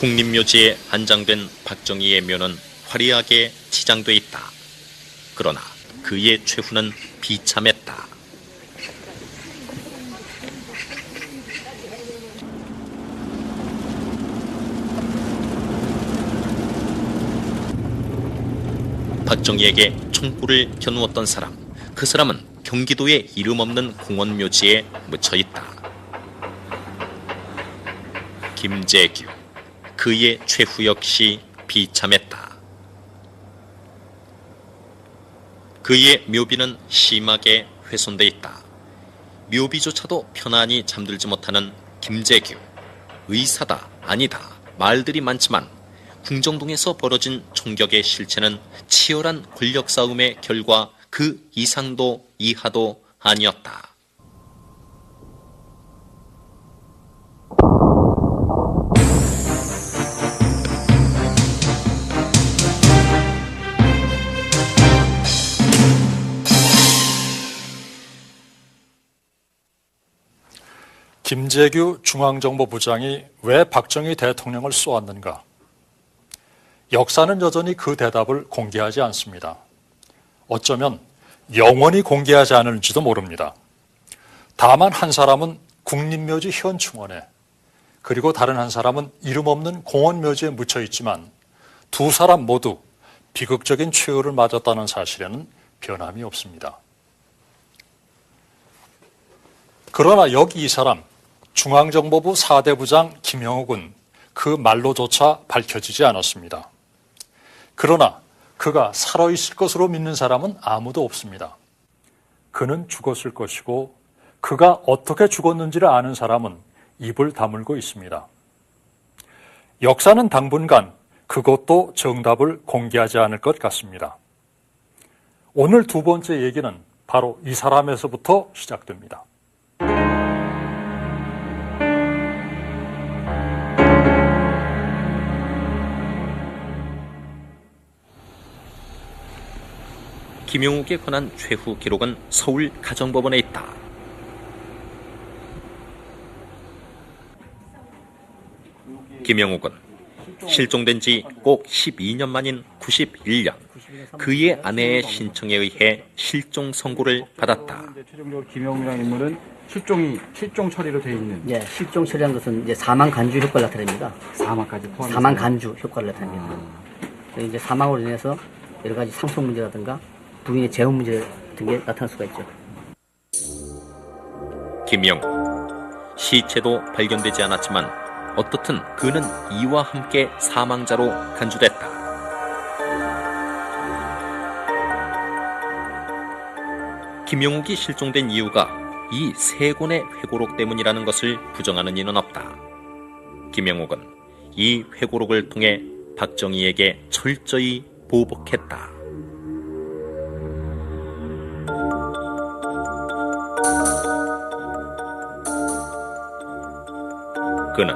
국립묘지에 안장된 박정희의 묘는 화려하게 치장돼 있다. 그러나 그의 최후는 비참했다. 박정희에게 총구를 겨누었던 사람, 그 사람은 경기도의 이름 없는 공원묘지에 묻혀 있다. 김재규, 그의 최후 역시 비참했다. 그의 묘비는 심하게 훼손돼 있다. 묘비조차도 편안히 잠들지 못하는 김재규, 의사다 아니다 말들이 많지만 궁정동에서 벌어진 총격의 실체는 치열한 권력 싸움의 결과 그 이상도 이하도 아니었다. 김재규 중앙정보부장이 왜 박정희 대통령을 쏘았는가? 역사는 여전히 그 대답을 공개하지 않습니다. 어쩌면 영원히 공개하지 않을지도 모릅니다. 다만 한 사람은 국립묘지 현충원에, 그리고 다른 한 사람은 이름 없는 공원묘지에 묻혀 있지만 두 사람 모두 비극적인 최후를 맞았다는 사실에는 변함이 없습니다. 그러나 여기 이 사람, 중앙정보부 4대 부장 김영욱은 그 말로조차 밝혀지지 않았습니다. 그러나 그가 살아있을 것으로 믿는 사람은 아무도 없습니다. 그는 죽었을 것이고 그가 어떻게 죽었는지를 아는 사람은 입을 다물고 있습니다. 역사는 당분간 그것도 정답을 공개하지 않을 것 같습니다. 오늘 두 번째 얘기는 바로 이 사람에서부터 시작됩니다. 김영욱에 관한 최후 기록은 서울 가정법원에 있다. 김영욱은 실종된 지 꼭 12년 만인 91년 그의 아내의 신청에 의해 실종 선고를 받았다. 최종적으로 김영욱이라는 인물은 실종 처리로 되어 있는. 예, 실종 처리한 것은 이제 사망 간주 효과를 나타냅니다. 사망까지 포함해서. 사망 간주 효과를 나타냅니다. 이제 사망으로 인해서 여러 가지 상속 문제라든가 부인의 재혼 문제 같은 게 나타날 수가 있죠. 김영욱, 시체도 발견되지 않았지만 어떻든 그는 이와 함께 사망자로 간주됐다. 김영욱이 실종된 이유가 이 세 권의 회고록 때문이라는 것을 부정하는 이는 없다. 김영욱은 이 회고록을 통해 박정희에게 철저히 보복했다. 그는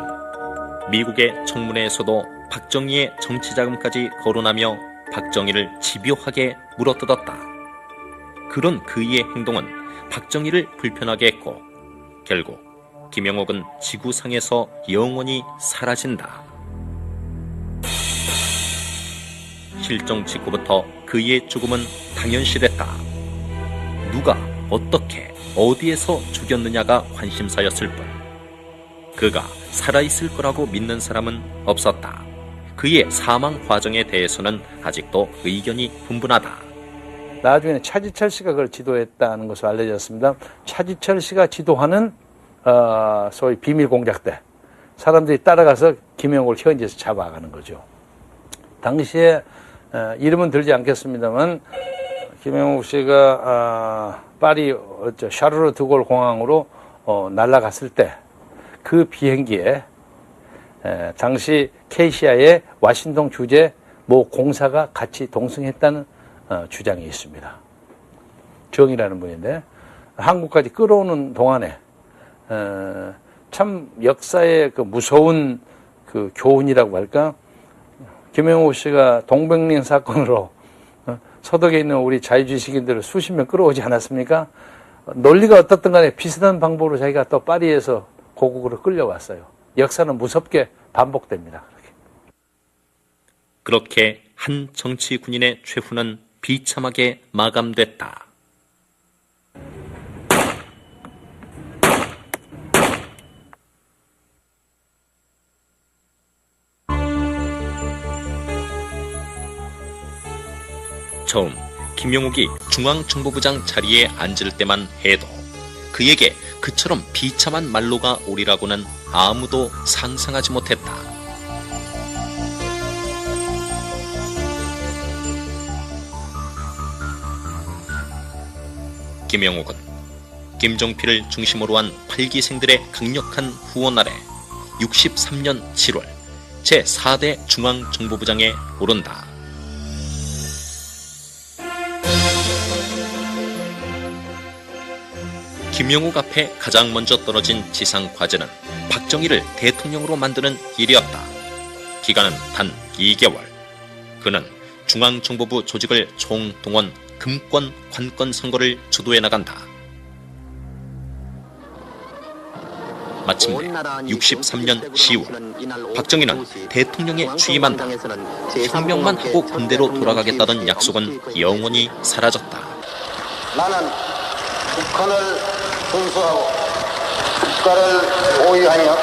미국의 청문회에서도 박정희의 정치자금까지 거론하며 박정희를 집요하게 물어뜯었다. 그런 그의 행동은 박정희를 불편하게 했고 결국 김영욱은 지구상에서 영원히 사라진다. 실종 직후부터 그의 죽음은 당연시됐다. 누가 어떻게 어디에서 죽였느냐가 관심사였을 뿐 그가 살아있을 거라고 믿는 사람은 없었다. 그의 사망 과정에 대해서는 아직도 의견이 분분하다. 나중에 차지철 씨가 그걸 지도했다는 것으로 알려졌습니다. 차지철 씨가 지도하는 소위 비밀 공작대 사람들이 따라가서 김영욱을 현지에서 잡아가는 거죠. 당시에 이름은 들지 않겠습니다만 김영욱 씨가 파리 샤르르 드골 공항으로 날아갔을 때 그 비행기에 당시 KCI의 와싱턴 주재 모 공사가 같이 동승했다는 주장이 있습니다. 정이라는 분인데 한국까지 끌어오는 동안에 참 역사의 그 무서운 그 교훈이라고 할까? 김영욱 씨가 동백링 사건으로 서독에 있는 우리 자유주의식인들을 수십 명 끌어오지 않았습니까? 논리가 어떻든 간에 비슷한 방법으로 자기가 또 파리에서 고국으로 끌려왔어요. 역사는 무섭게 반복됩니다. 그렇게 한 정치 군인의 최후는 비참하게 마감됐다. 처음 김영욱이 중앙정보부장 자리에 앉을 때만 해도 그에게 그처럼 비참한 말로가 오리라고는 아무도 상상하지 못했다. 김영욱은 김종필을 중심으로 한 8기생들의 강력한 후원 아래 63년 7월 제4대 중앙정보부장에 오른다. 김영욱 앞에 가장 먼저 떨어진 지상 과제는 박정희를 대통령으로 만드는 일이었다. 기간은 단 2개월. 그는 중앙정보부 조직을 총동원 금권 관건 선거를 주도해 나간다. 마침내 63년 10월 박정희는 대통령에 취임한다. 혁명만 하고 군대로 돌아가겠다던 약속은 영원히 사라졌다. 나는 북한을 순수하고 국가를 보유하며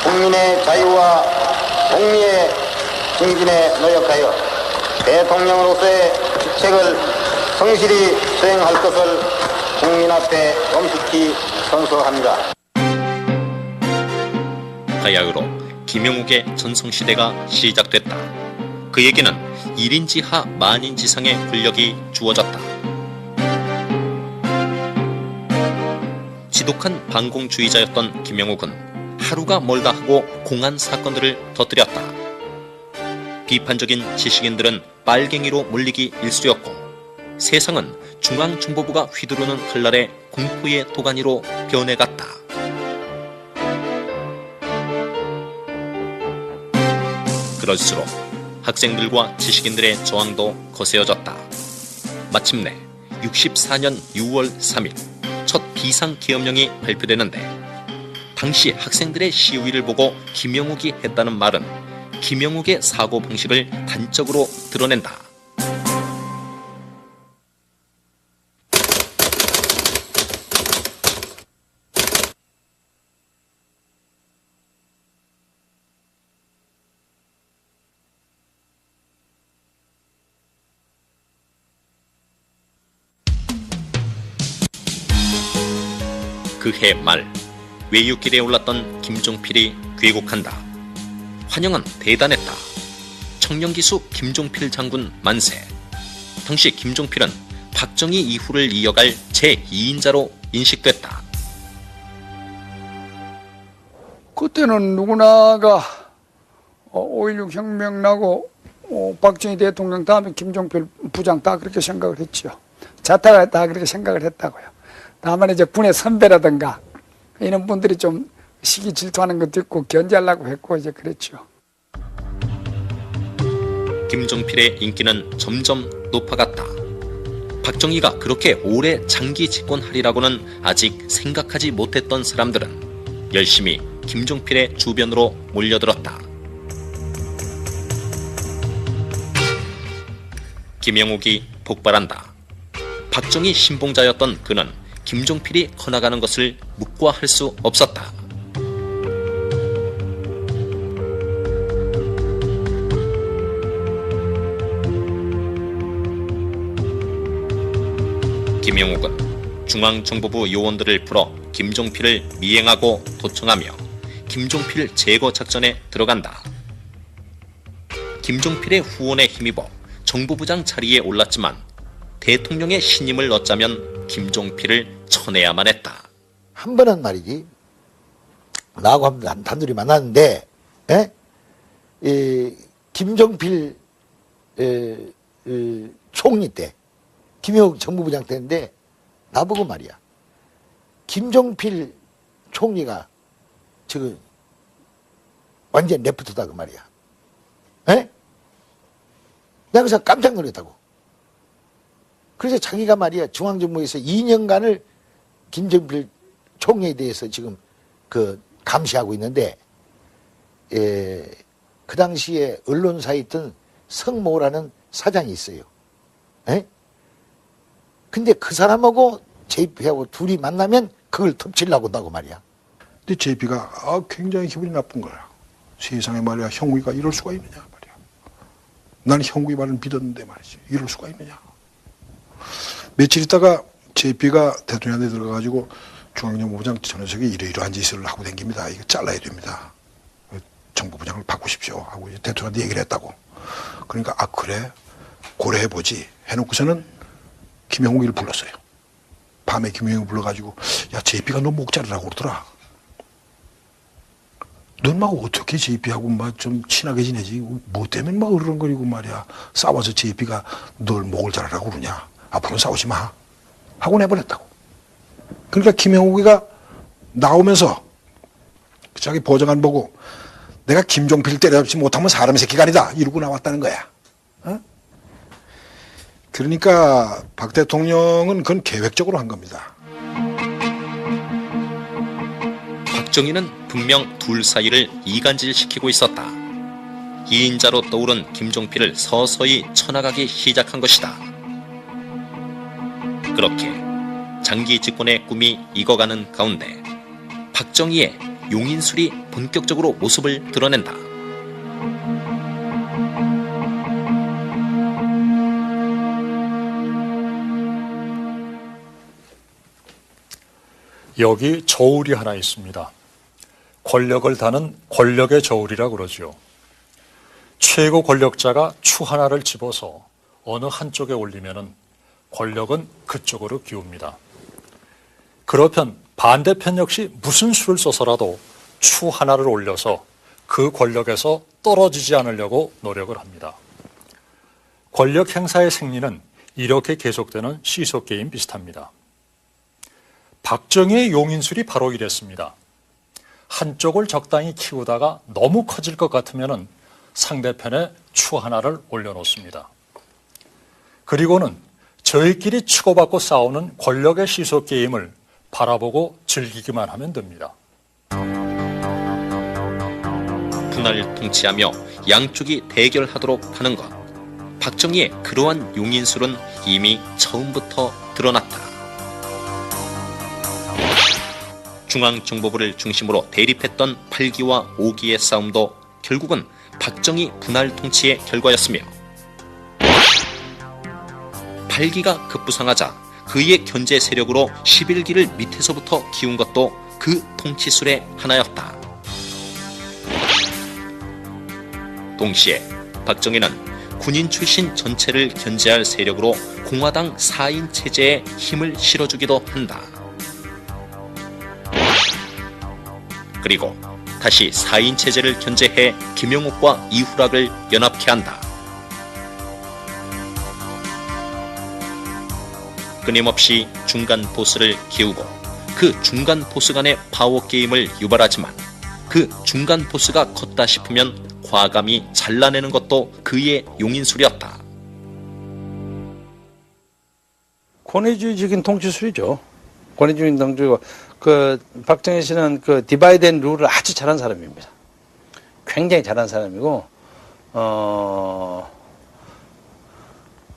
국민의 자유와 복리의 증진에 노력하여 대통령으로서의 직책을 성실히 수행할 것을 국민 앞에 엄숙히 선서합니다. 하야흐로 김영욱의 전성시대가 시작됐다. 그에게는 1인지하 만인지상의 권력이 주어졌다. 지독한 반공주의자였던 김영욱은 하루가 멀다 하고 공안 사건들을 터뜨렸다. 비판적인 지식인들은 빨갱이로 몰리기 일쑤였고 세상은 중앙정보부가 휘두르는 칼날에 공포의 도가니로 변해갔다. 그럴수록 학생들과 지식인들의 저항도 거세어졌다. 마침내 64년 6월 3일 첫 비상계엄령이 발표되는데 당시 학생들의 시위를 보고 김영욱이 했다는 말은 김영욱의 사고방식을 단적으로 드러낸다. 그해 말 외유길에 올랐던 김종필이 귀국한다. 환영은 대단했다. 청년기수 김종필 장군 만세. 당시 김종필은 박정희 이후를 이어갈 제2인자로 인식됐다. 그때는 누구나가 5.16 혁명 나고 박정희 대통령 다음에 김종필 부장 다 그렇게 생각을 했죠. 자타가 다 그렇게 생각을 했다고요. 다만 이제 군의 선배라든가 이런 분들이 좀 시기 질투하는 것도 있고 견제하려고 했고 이제 그랬죠. 김종필의 인기는 점점 높아갔다. 박정희가 그렇게 오래 장기 집권하리라고는 아직 생각하지 못했던 사람들은 열심히 김종필의 주변으로 몰려들었다. 김영욱이 폭발한다. 박정희 신봉자였던 그는 김종필이 커나가는 것을 묵과할 수 없었다. 김영욱은 중앙정보부 요원들을 풀어 김종필을 미행하고 도청하며 김종필 제거 작전에 들어간다. 김종필의 후원에 힘입어 정보부장 자리에 올랐지만 대통령의 신임을 얻자면 김종필을 쳐내야만 했다. 한 번은 말이지 나하고 한번 단둘이 만났는데 김종필 총리 때 김영욱 정보부장 때인데 나보고 말이야 김종필 총리가 지금 완전 레프트다 그 말이야. 내가 그래서 깜짝 놀랐다고. 그래서 자기가 말이야 중앙정보에서 2년간을 김종필 총리에 대해서 지금 감시하고 있는데 그 당시에 언론사에 있던 성모라는 사장이 있어요. 에? 근데 그 사람하고 JP하고 둘이 만나면 그걸 덮치려고 한다고 말이야. 근데 JP가 굉장히 기분이 나쁜 거야. 세상에 말이야, 형욱이가 이럴 수가 있느냐 말이야. 나는 형욱이 말을 믿었는데 말이지. 이럴 수가 있느냐. 며칠 있다가 JP가 대통령한테 들어가가지고 중앙정보부장 저 녀석이 이러이러한 짓을 하고 다닙니다. 이거 잘라야 됩니다. 정보부장을 바꾸십시오 하고 이제 대통령한테 얘기를 했다고. 그러니까 그래 고려해보지 해놓고서는 김영욱이를 불렀어요. 밤에 김영욱을 불러가지고 야 JP가 너 목 자르라고 그러더라. 넌 막 어떻게 JP하고 막 좀 친하게 지내지? 뭐 때문에 막 으르렁거리고 말이야. 싸워서 JP가 널 목을 자르라고 그러냐. 앞으로는 싸우지 마. 하고 내버렸다고. 그러니까 김영욱이가 나오면서 자기 보좌관 보고 내가 김종필 때려잡지 못하면 사람 새끼가 아니다. 이러고 나왔다는 거야. 어? 그러니까 박 대통령은 그건 계획적으로 한 겁니다. 박정희는 분명 둘 사이를 이간질시키고 있었다. 2인자로 떠오른 김종필을 서서히 쳐나가기 시작한 것이다. 그렇게 장기 집권의 꿈이 익어가는 가운데 박정희의 용인술이 본격적으로 모습을 드러낸다. 여기 저울이 하나 있습니다. 권력을 다는 권력의 저울이라고 그러죠. 최고 권력자가 추 하나를 집어서 어느 한쪽에 올리면은 권력은 그쪽으로 기웁니다. 그렇편 반대편 역시 무슨 수를 써서라도 추 하나를 올려서 그 권력에서 떨어지지 않으려고 노력을 합니다. 권력 행사의 생리는 이렇게 계속되는 시소 게임 비슷합니다. 박정희의 용인술이 바로 이랬습니다. 한쪽을 적당히 키우다가 너무 커질 것 같으면 상대편에 추 하나를 올려놓습니다. 그리고는 저희끼리 치고받고 싸우는 권력의 시소 게임을 바라보고 즐기기만 하면 됩니다. 분할 통치하며 양쪽이 대결하도록 하는 것. 박정희의 그러한 용인술은 이미 처음부터 드러났다. 중앙정보부를 중심으로 대립했던 8기와 5기의 싸움도 결국은 박정희 분할 통치의 결과였으며 8기가 급부상하자 그의 견제 세력으로 11기를 밑에서부터 키운 것도 그 통치술의 하나였다. 동시에 박정희는 군인 출신 전체를 견제할 세력으로 공화당 4인 체제에 힘을 실어주기도 한다. 그리고 다시 4인 체제를 견제해 김영욱과 이후락을 연합케 한다. 끊임없이 중간 보스를 키우고 그 중간 보스 간의 파워 게임을 유발하지만 그 중간 보스가 컸다 싶으면 과감히 잘라내는 것도 그의 용인술이었다. 권위주의적인 통치술이죠. 권위주의적인 통치고 박정희 씨는 그 디바이드 앤 룰을 아주 잘한 사람입니다. 굉장히 잘한 사람이고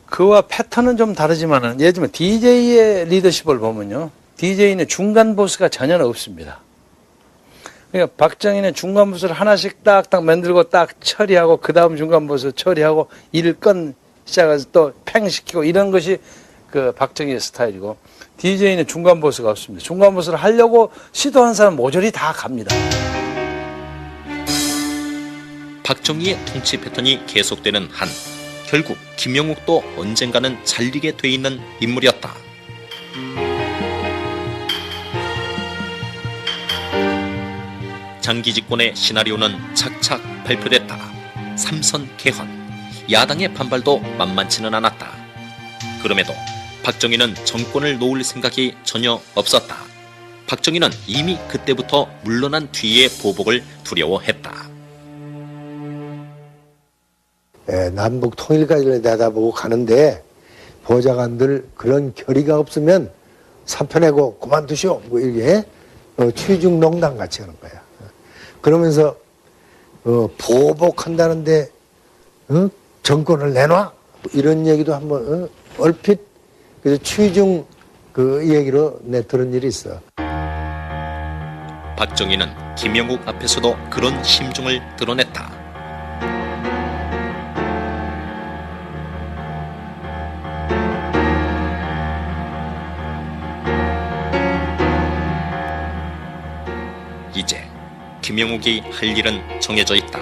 그와 패턴은 좀 다르지만은 예를 들면 DJ의 리더십을 보면요. DJ는 중간 보스가 전혀 없습니다. 그러니까 박정희는 중간 보스를 하나씩 딱딱 만들고 딱 처리하고 그 다음 중간 보스 처리하고 일을 시작해서 또 팽시키고 이런 것이 그 박정희의 스타일이고 DJ는 중간 보스가 없습니다. 중간 보스를 하려고 시도한 사람 모조리 다 갑니다. 박정희의 통치 패턴이 계속되는 한 결국 김영욱도 언젠가는 잘리게 돼 있는 인물이었다. 장기 집권의 시나리오는 착착 발표됐다. 삼선 개헌. 야당의 반발도 만만치는 않았다. 그럼에도 박정희는 정권을 놓을 생각이 전혀 없었다. 박정희는 이미 그때부터 물러난 뒤의 보복을 두려워했다. 남북 통일까지를 내다보고 가는데 보좌관들 그런 결의가 없으면 사표내고 그만두시오. 뭐 이렇게 취중농단 같이 하는 거야. 그러면서 보복한다는데 정권을 내놔? 이런 얘기도 한번 얼핏 그래서 취중 그 얘기로 내 들은 일이 있어. 박정희는 김영욱 앞에서도 그런 심중을 드러냈다. 이제 김영욱이 할 일은 정해져 있다.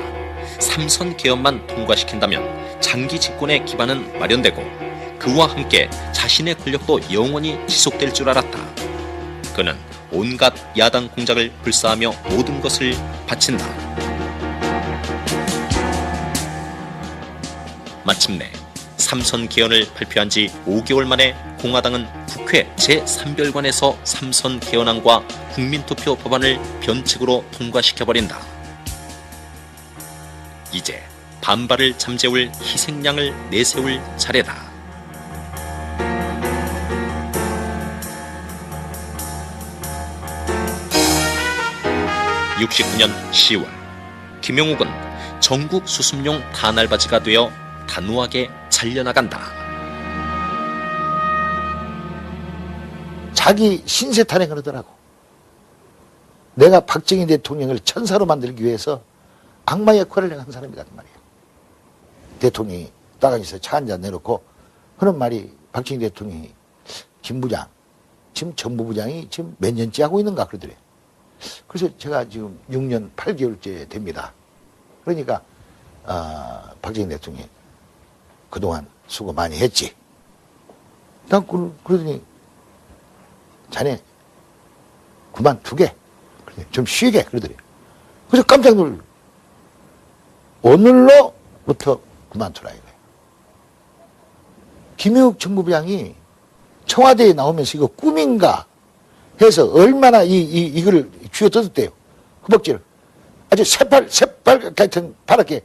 삼선 개헌만 통과시킨다면 장기 집권의 기반은 마련되고 그와 함께 자신의 권력도 영원히 지속될 줄 알았다. 그는 온갖 야당 공작을 불사하며 모든 것을 바친다. 마침내 삼선 개헌을 발표한 지 5개월 만에 공화당은 국회 제3별관에서 삼선 개헌안과 국민투표 법안을 변칙으로 통과시켜버린다. 이제 반발을 잠재울 희생양을 내세울 차례다. 69년 10월 김영욱은 전국 수습용 탄알바지가 되어 단호하게 잘려나간다. 자기 신세 탄핵을 하더라고. 내가 박정희 대통령을 천사로 만들기 위해서 악마 역할을 한 사람이란 말이야. 대통령이 따가지에서 차 한잔 내놓고 그런 말이 박정희 대통령이 김 부장, 지금 정보부장이 지금 몇 년째 하고 있는가 그러더래. 그래서 제가 지금 6년 8개월째 됩니다. 그러니까 박정희 대통령이 그동안 수고 많이 했지. 난 그러더니 자네 그만두게. 좀 쉬게 그러더래. 그래서 깜짝 놀라. 오늘로부터 그만두라 이거예요. 김영욱 정부부장이 청와대에 나오면서 이거 꿈인가 해서 얼마나 이거를 쥐어뜯었대요. 허벅지를. 아주 새빨 같은 파랗게.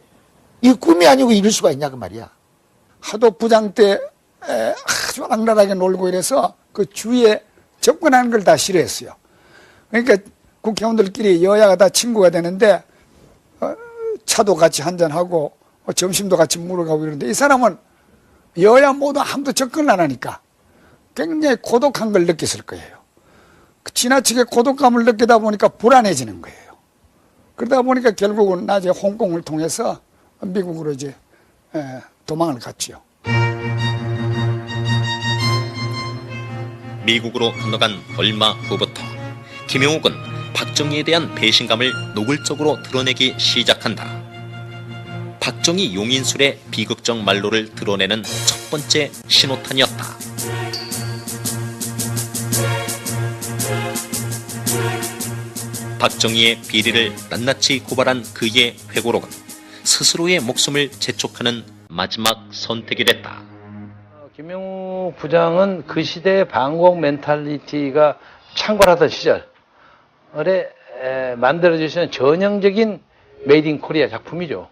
이 꿈이 아니고 이럴 수가 있냐 그 말이야. 하도 부장 때 아주 악랄하게 놀고 이래서 그 주위에 접근하는 걸 다 싫어했어요. 그러니까 국회의원들끼리 여야가 다 친구가 되는데 차도 같이 한잔하고 점심도 같이 먹으러 가고 이러는데 이 사람은 여야 모두 아무도 접근을 안 하니까 굉장히 고독한 걸 느꼈을 거예요. 지나치게 고독감을 느끼다 보니까 불안해지는 거예요. 그러다 보니까 결국은 낮에 홍콩을 통해서 미국으로 이제 도망을 갔지요. 미국으로 건너간 얼마 후부터 김영욱은 박정희에 대한 배신감을 노골적으로 드러내기 시작한다. 박정희 용인술의 비극적 말로를 드러내는 첫 번째 신호탄이었다. 박정희의 비리를 낱낱이 고발한 그의 회고록은 스스로의 목숨을 재촉하는 마지막 선택이 됐다. 김영욱 부장은 그 시대의 반공 멘탈리티가 창궐하던 시절에 만들어주시는 전형적인 메이드 인 코리아 작품이죠.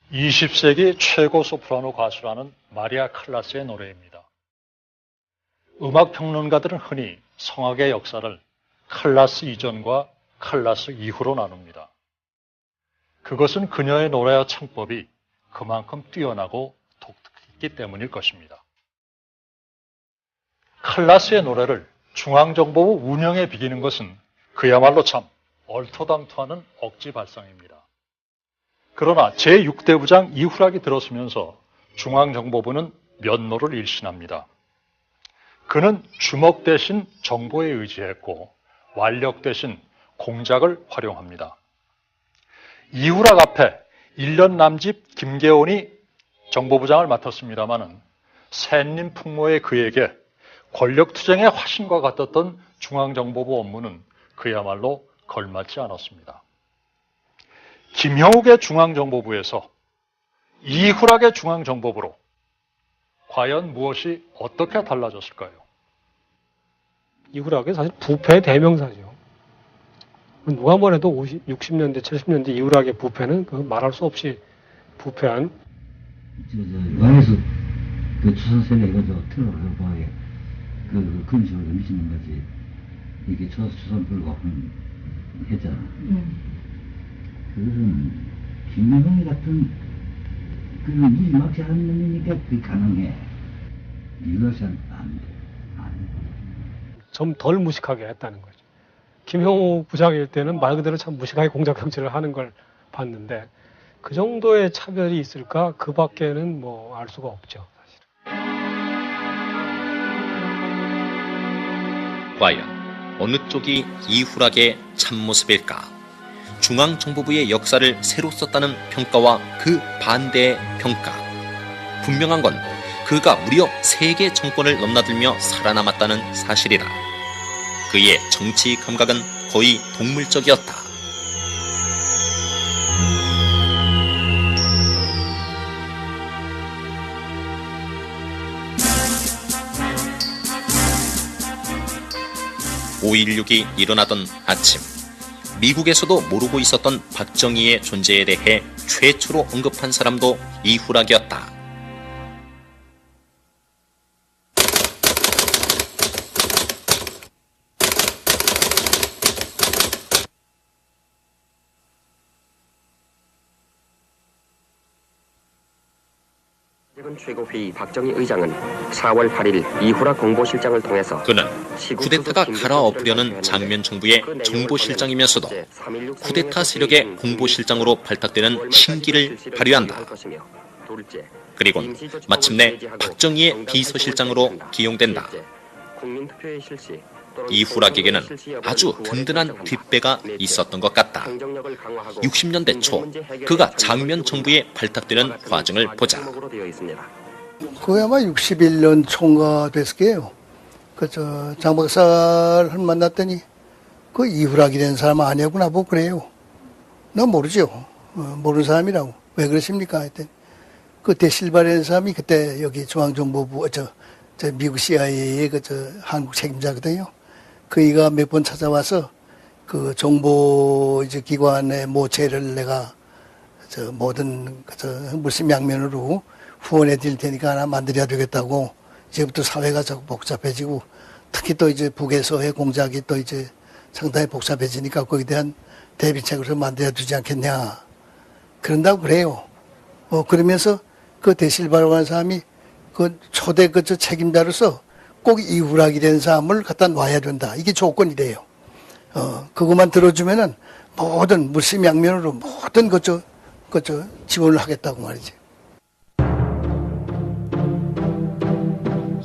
(20세기) 최고 소프라노 가수라는 마리아 칼라스의 노래입니다. 음악평론가들은 흔히 성악의 역사를 칼라스 이전과 칼라스 이후로 나눕니다. 그것은 그녀의 노래와 창법이 그만큼 뛰어나고 독특했기 때문일 것입니다. 칼라스의 노래를 중앙정보부 운영에 비기는 것은 그야말로 참 얼토당토하는 억지 발상입니다. 그러나 제6대 부장 이후락이 들어서면서 중앙정보부는 면모를 일신합니다. 그는 주먹 대신 정보에 의지했고 완력 대신 공작을 활용합니다. 이후락 앞에 1년 남짓 김계온이 정보부장을 맡았습니다마는 샌님 풍모의 그에게 권력투쟁의 화신과 같았던 중앙정보부 업무는 그야말로 걸맞지 않았습니다. 김형욱의 중앙정보부에서 이후락의 중앙정보부로 과연 무엇이 어떻게 달라졌을까요? 이후락이 사실 부패의 대명사죠. 누가 뭐래도 60년대, 70년대 이후락의 부패는 말할 수 없이 부패한. 왕에서 그 조선세력이 틀어가게 그런 식으로 미치는 거지. 이게 조선 불가분 했잖아. 그것은 김명훈 같은 그런 무지막지 하는 놈이니까 그게 가능해. 이것은 안 돼. 좀 덜 무식하게 했다는 거죠. 김형우 부장일 때는 말 그대로 참 무식하게 공작 정치를 하는 걸 봤는데 그 정도의 차별이 있을까? 그 밖에는 뭐 알 수가 없죠. 사실. 과연 어느 쪽이 이후락의 참모습일까? 중앙정보부의 역사를 새로 썼다는 평가와 그 반대의 평가. 분명한 건 그가 무려 3개 정권을 넘나들며 살아남았다는 사실이다. 그의 정치 감각은 거의 동물적이었다. (5.16이) 일어나던 아침, 미국에서도 모르고 있었던 박정희의 존재에 대해 최초로 언급한 사람도 이후락이었다. 최고회의 박정희 의장은 4월 8일 이후락 공보실장을 통해서 그는 쿠데타가 갈아엎으려는 장면 정부의 정보실장이면서도 쿠데타 세력의 공보실장으로 발탁되는 신기를 발휘한다. 그리고 마침내 박정희의 비서실장으로 기용된다. 이후락에게는 아주 든든한 뒷배가 있었던 것 같다. 60년대 초 그가 장면 정부에 발탁되는 과정을 보자. 그게 아마 61년 초인가 됐을 거예요. 장 박사를 만났더니 그 이후락이라는 사람 아니구나 보고 그래요. 나 모르죠. 모르는 사람이라고. 왜 그러십니까? 했더니 그 데실바라는 사람이 그때 여기 중앙정보부 미국 CIA의 한국 책임자거든요. 그이가 몇 번 찾아와서 그 정보 기관의 모체를 내가 모든 물심양면으로 후원해 드릴 테니까 하나 만들어야 되겠다고. 이제부터 사회가 자꾸 복잡해지고 특히 또 북에서의 공작이 또 상당히 복잡해지니까 거기에 대한 대비책을 만들어야 되지 않겠냐. 그런다고 그래요. 그러면서 그 데실바라고 하는 사람이 그 초대 책임자로서 꼭 이후락이라는 사람을 갖다 놔야 된다. 이게 조건이래요. 그것만 들어주면은 모든 물심양면으로 모든 지원을 하겠다고 말이지.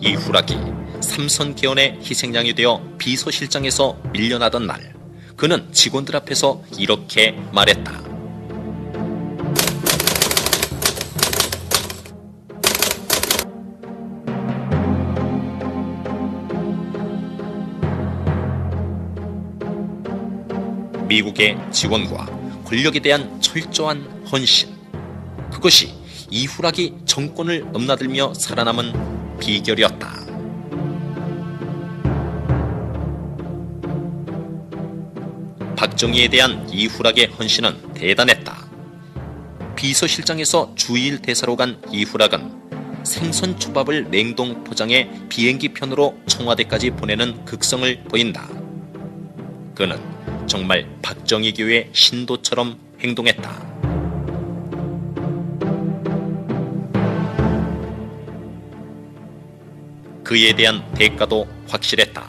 이후락이 삼선 개헌의 희생양이 되어 비서실장에서 밀려나던 날, 그는 직원들 앞에서 이렇게 말했다. 미국의 지원과 권력에 대한 철저한 헌신. 그것이 이후락이 정권을 넘나들며 살아남은 비결이었다. 박정희에 대한 이후락의 헌신은 대단했다. 비서실장에서 주일 대사로 간 이후락은 생선 초밥을 냉동 포장해 비행기 편으로 청와대까지 보내는 극성을 보인다. 그는 정말 박정희교의 신도처럼 행동했다. 그에 대한 대가도 확실했다.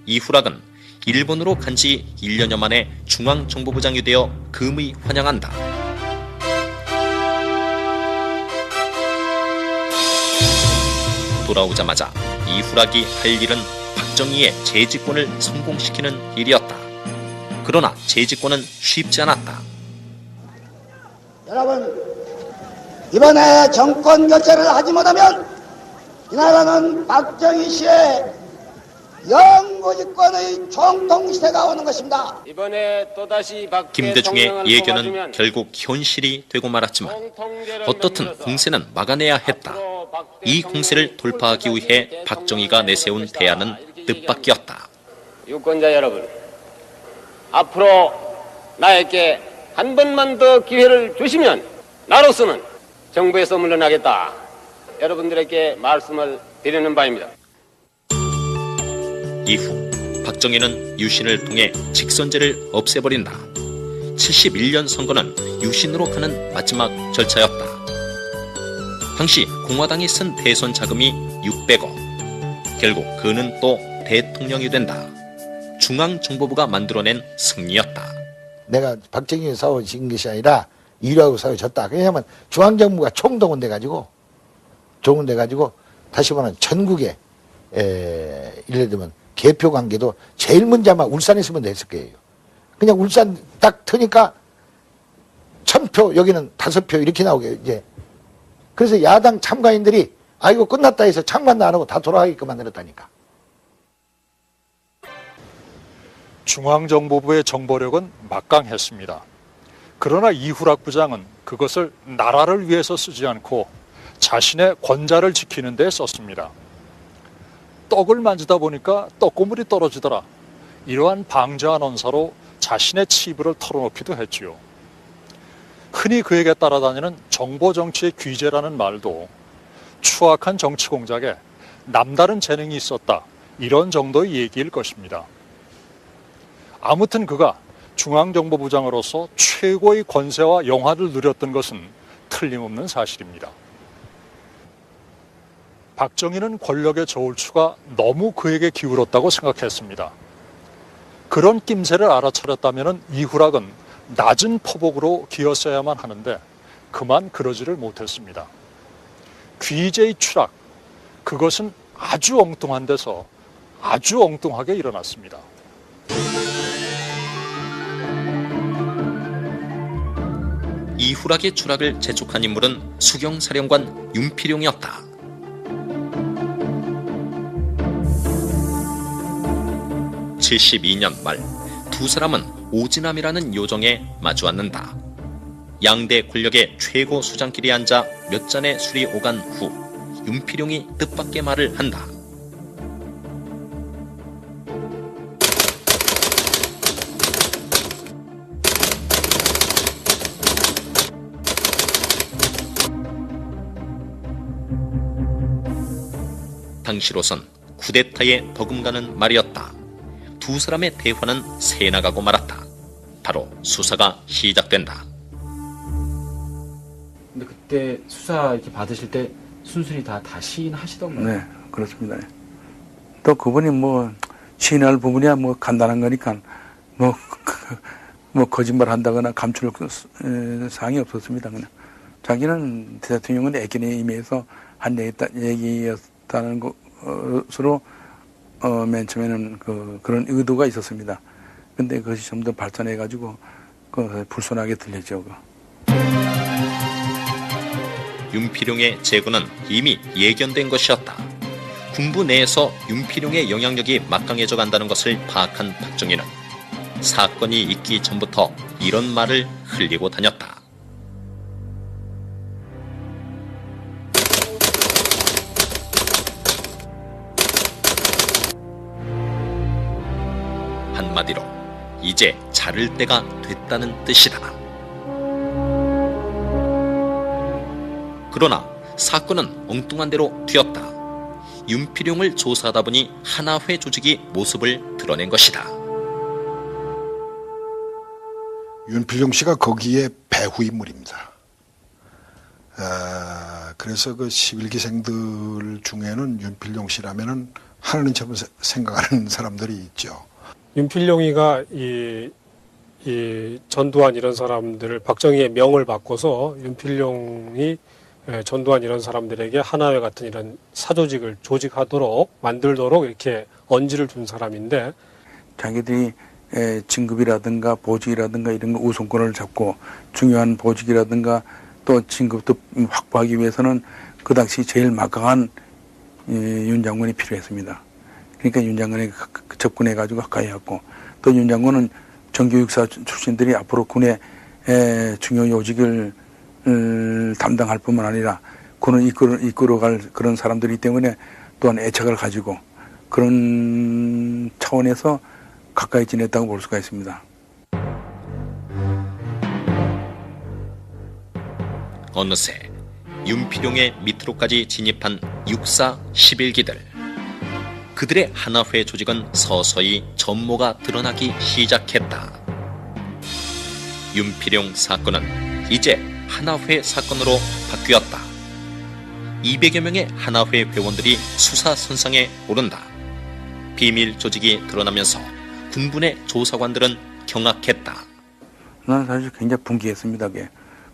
이후락은 일본으로 간 지 1년여 만에 중앙정보부장이 되어 금이 환영한다. 돌아오자마자 이후락이 할 일은 박정희의 재집권을 성공시키는 일이었다. 그러나 재집권은 쉽지 않았다. 여러분, 이번에 정권 교체를 하지 못하면 이 나라는 박정희 씨의 영구집권의 총통시대가 오는 것입니다. 이번에 또다시 김대중의 예견은 결국 현실이 되고 말았지만 어떻든 공세는 막아내야 했다. 이 공세를 돌파하기 위해 박정희가 내세운 대안은 뜻밖이었다. 유권자 여러분, 앞으로 나에게 한 번만 더 기회를 주시면 나로서는 정부에서 물러나겠다. 여러분들에게 말씀을 드리는 바입니다. 이후 박정희는 유신을 통해 직선제를 없애버린다. 71년 선거는 유신으로 가는 마지막 절차였다. 당시 공화당이 쓴 대선 자금이 600억. 결국 그는 또 대통령이 된다. 중앙정보부가 만들어낸 승리였다. 내가 박정희와 싸워진 것이 아니라 이유라고 싸워졌다. 왜냐하면 중앙정부가 총동원돼가지고 다시 말하면 전국에 예를 들면 개표 관계도 제일 먼저 아마 울산에 있으면 됐을 거예요. 그냥 울산 딱 트니까 1000표 여기는 5표 이렇게 나오게 이제. 그래서 야당 참가인들이 이거 끝났다 해서 참관도 안 하고 다 돌아가게끔 만들었다니까. 중앙정보부의 정보력은 막강했습니다. 그러나 이후락 부장은 그것을 나라를 위해서 쓰지 않고 자신의 권자를 지키는 데 썼습니다. 떡을 만지다 보니까 떡고물이 떨어지더라. 이러한 방자한 언사로 자신의 치부를 털어놓기도 했지요. 흔히 그에게 따라다니는 정보정치의 귀재라는 말도 추악한 정치 공작에 남다른 재능이 있었다. 이런 정도의 얘기일 것입니다. 아무튼 그가 중앙정보부장으로서 최고의 권세와 영화를 누렸던 것은 틀림없는 사실입니다. 박정희는 권력의 저울추가 너무 그에게 기울었다고 생각했습니다. 그런 낌새를 알아차렸다면 이후락은 낮은 포복으로 기었어야만 하는데 그만 그러지를 못했습니다. 귀재의 추락, 그것은 아주 엉뚱한 데서 아주 엉뚱하게 일어났습니다. 이후락의 추락을 재촉한 인물은 수경사령관 윤필용이었다. (72년) 말 두 사람은 오지남이라는 요정에 마주앉는다. 양대 권력의 최고 수장끼리 앉아 몇 잔의 술이 오간 후 윤필용이 뜻밖의 말을 한다. 당시로선 쿠데타에 버금가는 말이었다. 두 사람의 대화는 새나가고 말았다. 바로 수사가 시작된다. 근데 그때 수사 이렇게 받으실 때 순순히 다 시인하시던가요? 네, 그렇습니다. 또 그분이 시인할 부분이야 간단한 거니까 거짓말 한다거나 감출 사항이 없었습니다. 그냥 자기는 대통령은 애견에 임해서 한 얘기였다는 것으로 맨 처음에는 그런 의도가 있었습니다. 근데 그것이 좀 더 발전해가지고 불손하게 들렸죠. 윤필용의 재구는 이미 예견된 것이었다. 군부 내에서 윤필용의 영향력이 막강해져 간다는 것을 파악한 박정희는 사건이 있기 전부터 이런 말을 흘리고 다녔다. 한마디로 이제 자를 때가 됐다는 뜻이다. 그러나 사건은 엉뚱한 대로 튀었다. 윤필용을 조사하다 보니 하나회 조직이 모습을 드러낸 것이다. 윤필용 씨가 거기에 배후 인물입니다. 그래서 그 11기생들 중에는 윤필용 씨라면은 하나님처럼 생각하는 사람들이 있죠. 윤필용이가 이 전두환 이런 사람들을 박정희의 명을 바꿔서 윤필용이 전두환 이런 사람들에게 하나회 같은 이런 사조직을 조직하도록 만들도록 이렇게 언지를 둔 사람인데, 자기들이 진급이라든가 보직이라든가 이런 우선권을 잡고 중요한 보직이라든가 또 진급도 확보하기 위해서는 그 당시 제일 막강한 윤 장군이 필요했습니다. 그러니까 윤 장군에 접근해가지고 가까이 했고, 또 윤 장군은 정교육사 출신들이 앞으로 군의 중요 요직을 담당할 뿐만 아니라 군을 이끌어갈 그런 사람들이기 때문에 또한 애착을 가지고 그런 차원에서 가까이 지냈다고 볼 수가 있습니다. 어느새 윤필용의 밑으로까지 진입한 육사 11기들. 그들의 하나회 조직은 서서히 전모가 드러나기 시작했다. 윤필용 사건은 이제 하나회 사건으로 바뀌었다. 200여 명의 하나회 회원들이 수사 선상에 오른다. 비밀 조직이 드러나면서 군부의 조사관들은 경악했다. 나는 사실 굉장히 분개했습니다.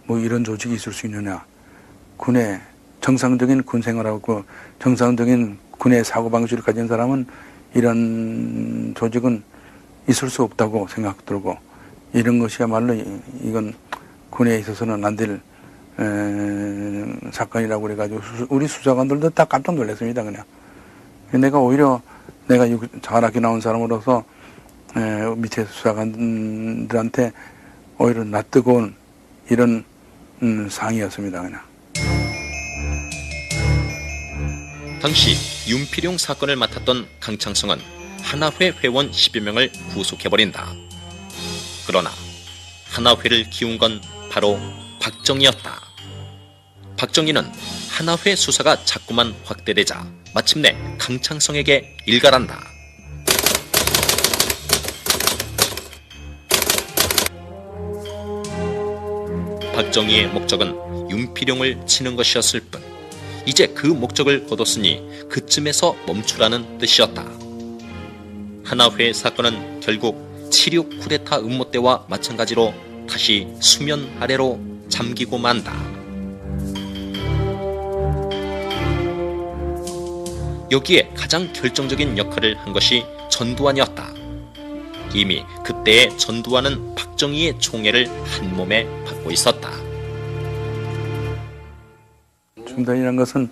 뭐 이런 조직이 있을 수 있느냐. 군의 정상적인 군 생활하고 정상적인 군의 사고방식을 가진 사람은 이런 조직은 있을 수 없다고 생각 들고, 이런 것이야말로 이건 군에 있어서는 안 될 사건이라고 그래가지고 우리 수사관들도 다 깜짝 놀랐습니다. 그냥 내가 오히려 내가 자활학교 나온 사람으로서 밑에 수사관들한테 오히려 낯뜨거운 이런 상이었습니다. 그냥. 당시 윤필용 사건을 맡았던 강창성은 하나회 회원 10여 명을 구속해버린다. 그러나 하나회를 키운 건 바로 박정희였다. 박정희는 하나회 수사가 자꾸만 확대되자 마침내 강창성에게 일갈한다. 박정희의 목적은 윤필용을 치는 것이었을 뿐, 이제 그 목적을 거뒀으니 그쯤에서 멈추라는 뜻이었다. 하나회 사건은 결국 7.6 쿠데타 음모 때와 마찬가지로 다시 수면 아래로 잠기고 만다. 여기에 가장 결정적인 역할을 한 것이 전두환이었다. 이미 그때의 전두환은 박정희의 총애를 한 몸에 받고 있었다. 중단이라는 것은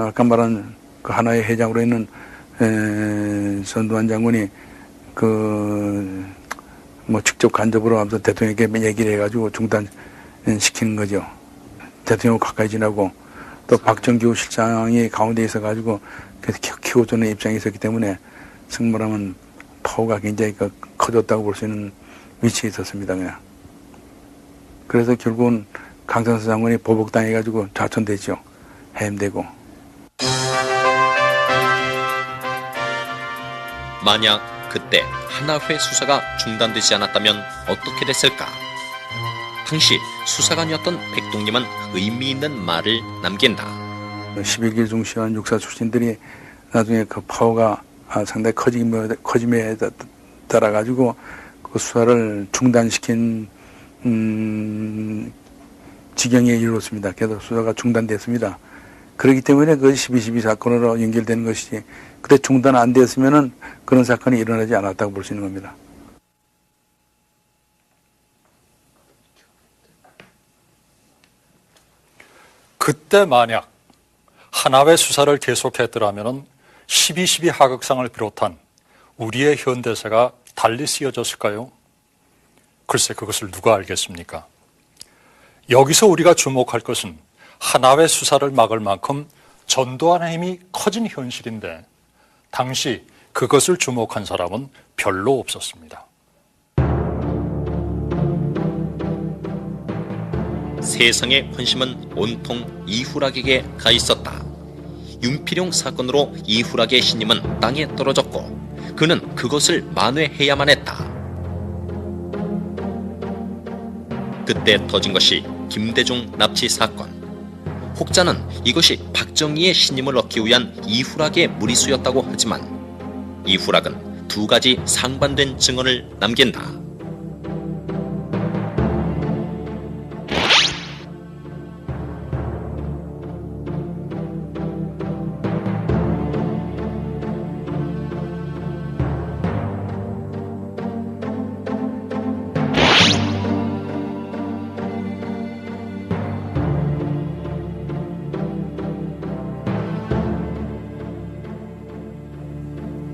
아까 말한 그 하나의 회장으로 있는 전두환 장군이 뭐 직접 간접으로 하면서 대통령에게 얘기를 해가지고 중단시키는 거죠. 대통령 가까이 지나고 또 박정규 실장이 가운데 있어가지고 계속 키워주는 입장에 있었기 때문에 승무라면 파워가 굉장히 커졌다고 볼 수 있는 위치에 있었습니다. 그냥. 그래서 결국은 강상수 장군이 보복당해가지고 좌천되죠. 해임되고. 만약 그때 하나회 수사가 중단되지 않았다면 어떻게 됐을까? 당시 수사관이었던 백동님은 의미 있는 말을 남긴다. 11기 중시한 육사 출신들이 나중에 그 파워가 상당히 커짐에 따라가지고 그 수사를 중단시킨 지경에 이르렀습니다. 그래서 수사가 중단됐습니다. 그렇기 때문에 그 12.12 사건으로 연결되는 것이지, 그때 중단 안 되었으면은 그런 사건이 일어나지 않았다고 볼 수 있는 겁니다. 그때 만약 하나회 수사를 계속했더라면 12.12 하극상을 비롯한 우리의 현대사가 달리 쓰여졌을까요? 글쎄 그것을 누가 알겠습니까? 여기서 우리가 주목할 것은 하나회 수사를 막을 만큼 전두환의 힘이 커진 현실인데, 당시 그것을 주목한 사람은 별로 없었습니다. 세상의 관심은 온통 이후락에게 가 있었다. 윤필용 사건으로 이후락의 신임은 땅에 떨어졌고 그는 그것을 만회해야만 했다. 그때 터진 것이 김대중 납치 사건. 혹자는 이것이 박정희의 신임을 얻기 위한 이후락의 무리수였다고 하지만 이후락은 두 가지 상반된 증언을 남긴다.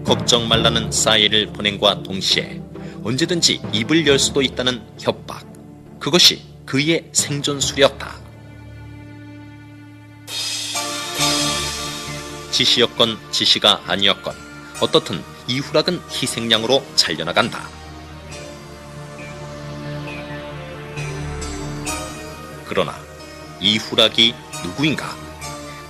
걱정 말라는 사인을 보낸과 동시에 언제든지 입을 열 수도 있다는 협박. 그것이 그의 생존술이었다. 지시였건 지시가 아니었건 어떻든 이후락은 희생양으로 잘려나간다. 그러나 이후락이 누구인가?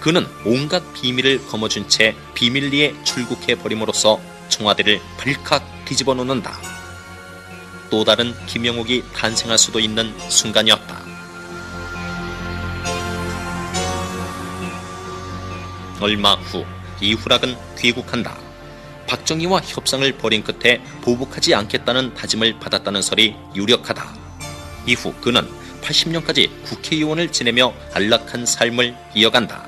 그는 온갖 비밀을 거머쥔 채 비밀리에 출국해버림으로써 청와대를 발칵 뒤집어 놓는다. 또 다른 김영옥이 탄생할 수도 있는 순간이었다. 얼마 후 이후락은 귀국한다. 박정희와 협상을 벌인 끝에 보복하지 않겠다는 다짐을 받았다는 설이 유력하다. 이후 그는 80년까지 국회의원을 지내며 안락한 삶을 이어간다.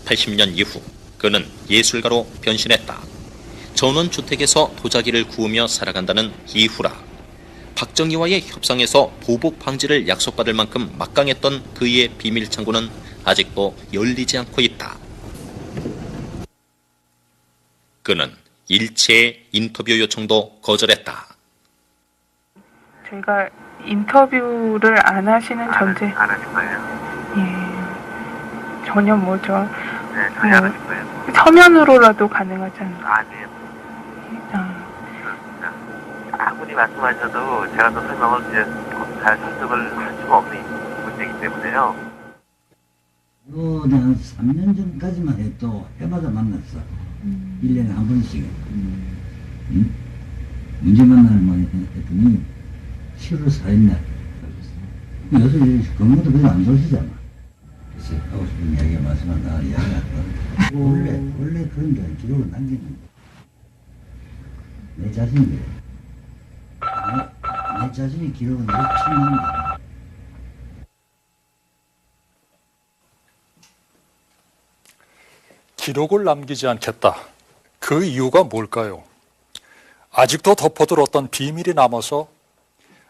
80년 이후 그는 예술가로 변신했다. 전원주택에서 도자기를 구우며 살아간다는 이후락. 박정희와의 협상에서 보복 방지를 약속받을 만큼 막강했던 그의 비밀 창고는 아직도 열리지 않고 있다. 그는 일체의 인터뷰 요청도 거절했다. 저희가 인터뷰를 안 하시는 전제. 안 하실 거예요? 예. 전혀 뭐죠. 네, 전혀 안 하실 거예요? 서면으로라도 가능하지 않나요? 아니에요. 아무리 말씀하셔도 제가 또 설명을 이제 잘 설득을 할 수가 없는 문제이기 때문에요. 한 3년 전까지만 해도 해마다 만났어. 1년에 한 번씩. 응? 언제 만나는 했더니 7월 4일날. 요새 건강도 별로 안 좋으시잖아. 글쎄, 하고 싶은 이야기가 많지만 나 이야기 안 해. 원래 그런 게 기록을 남기는 내 자신이 그래. 내 자신의 기록은 이렇게 남긴다. 기록을 남기지 않겠다. 그 이유가 뭘까요? 아직도 덮어둘었던 비밀이 남아서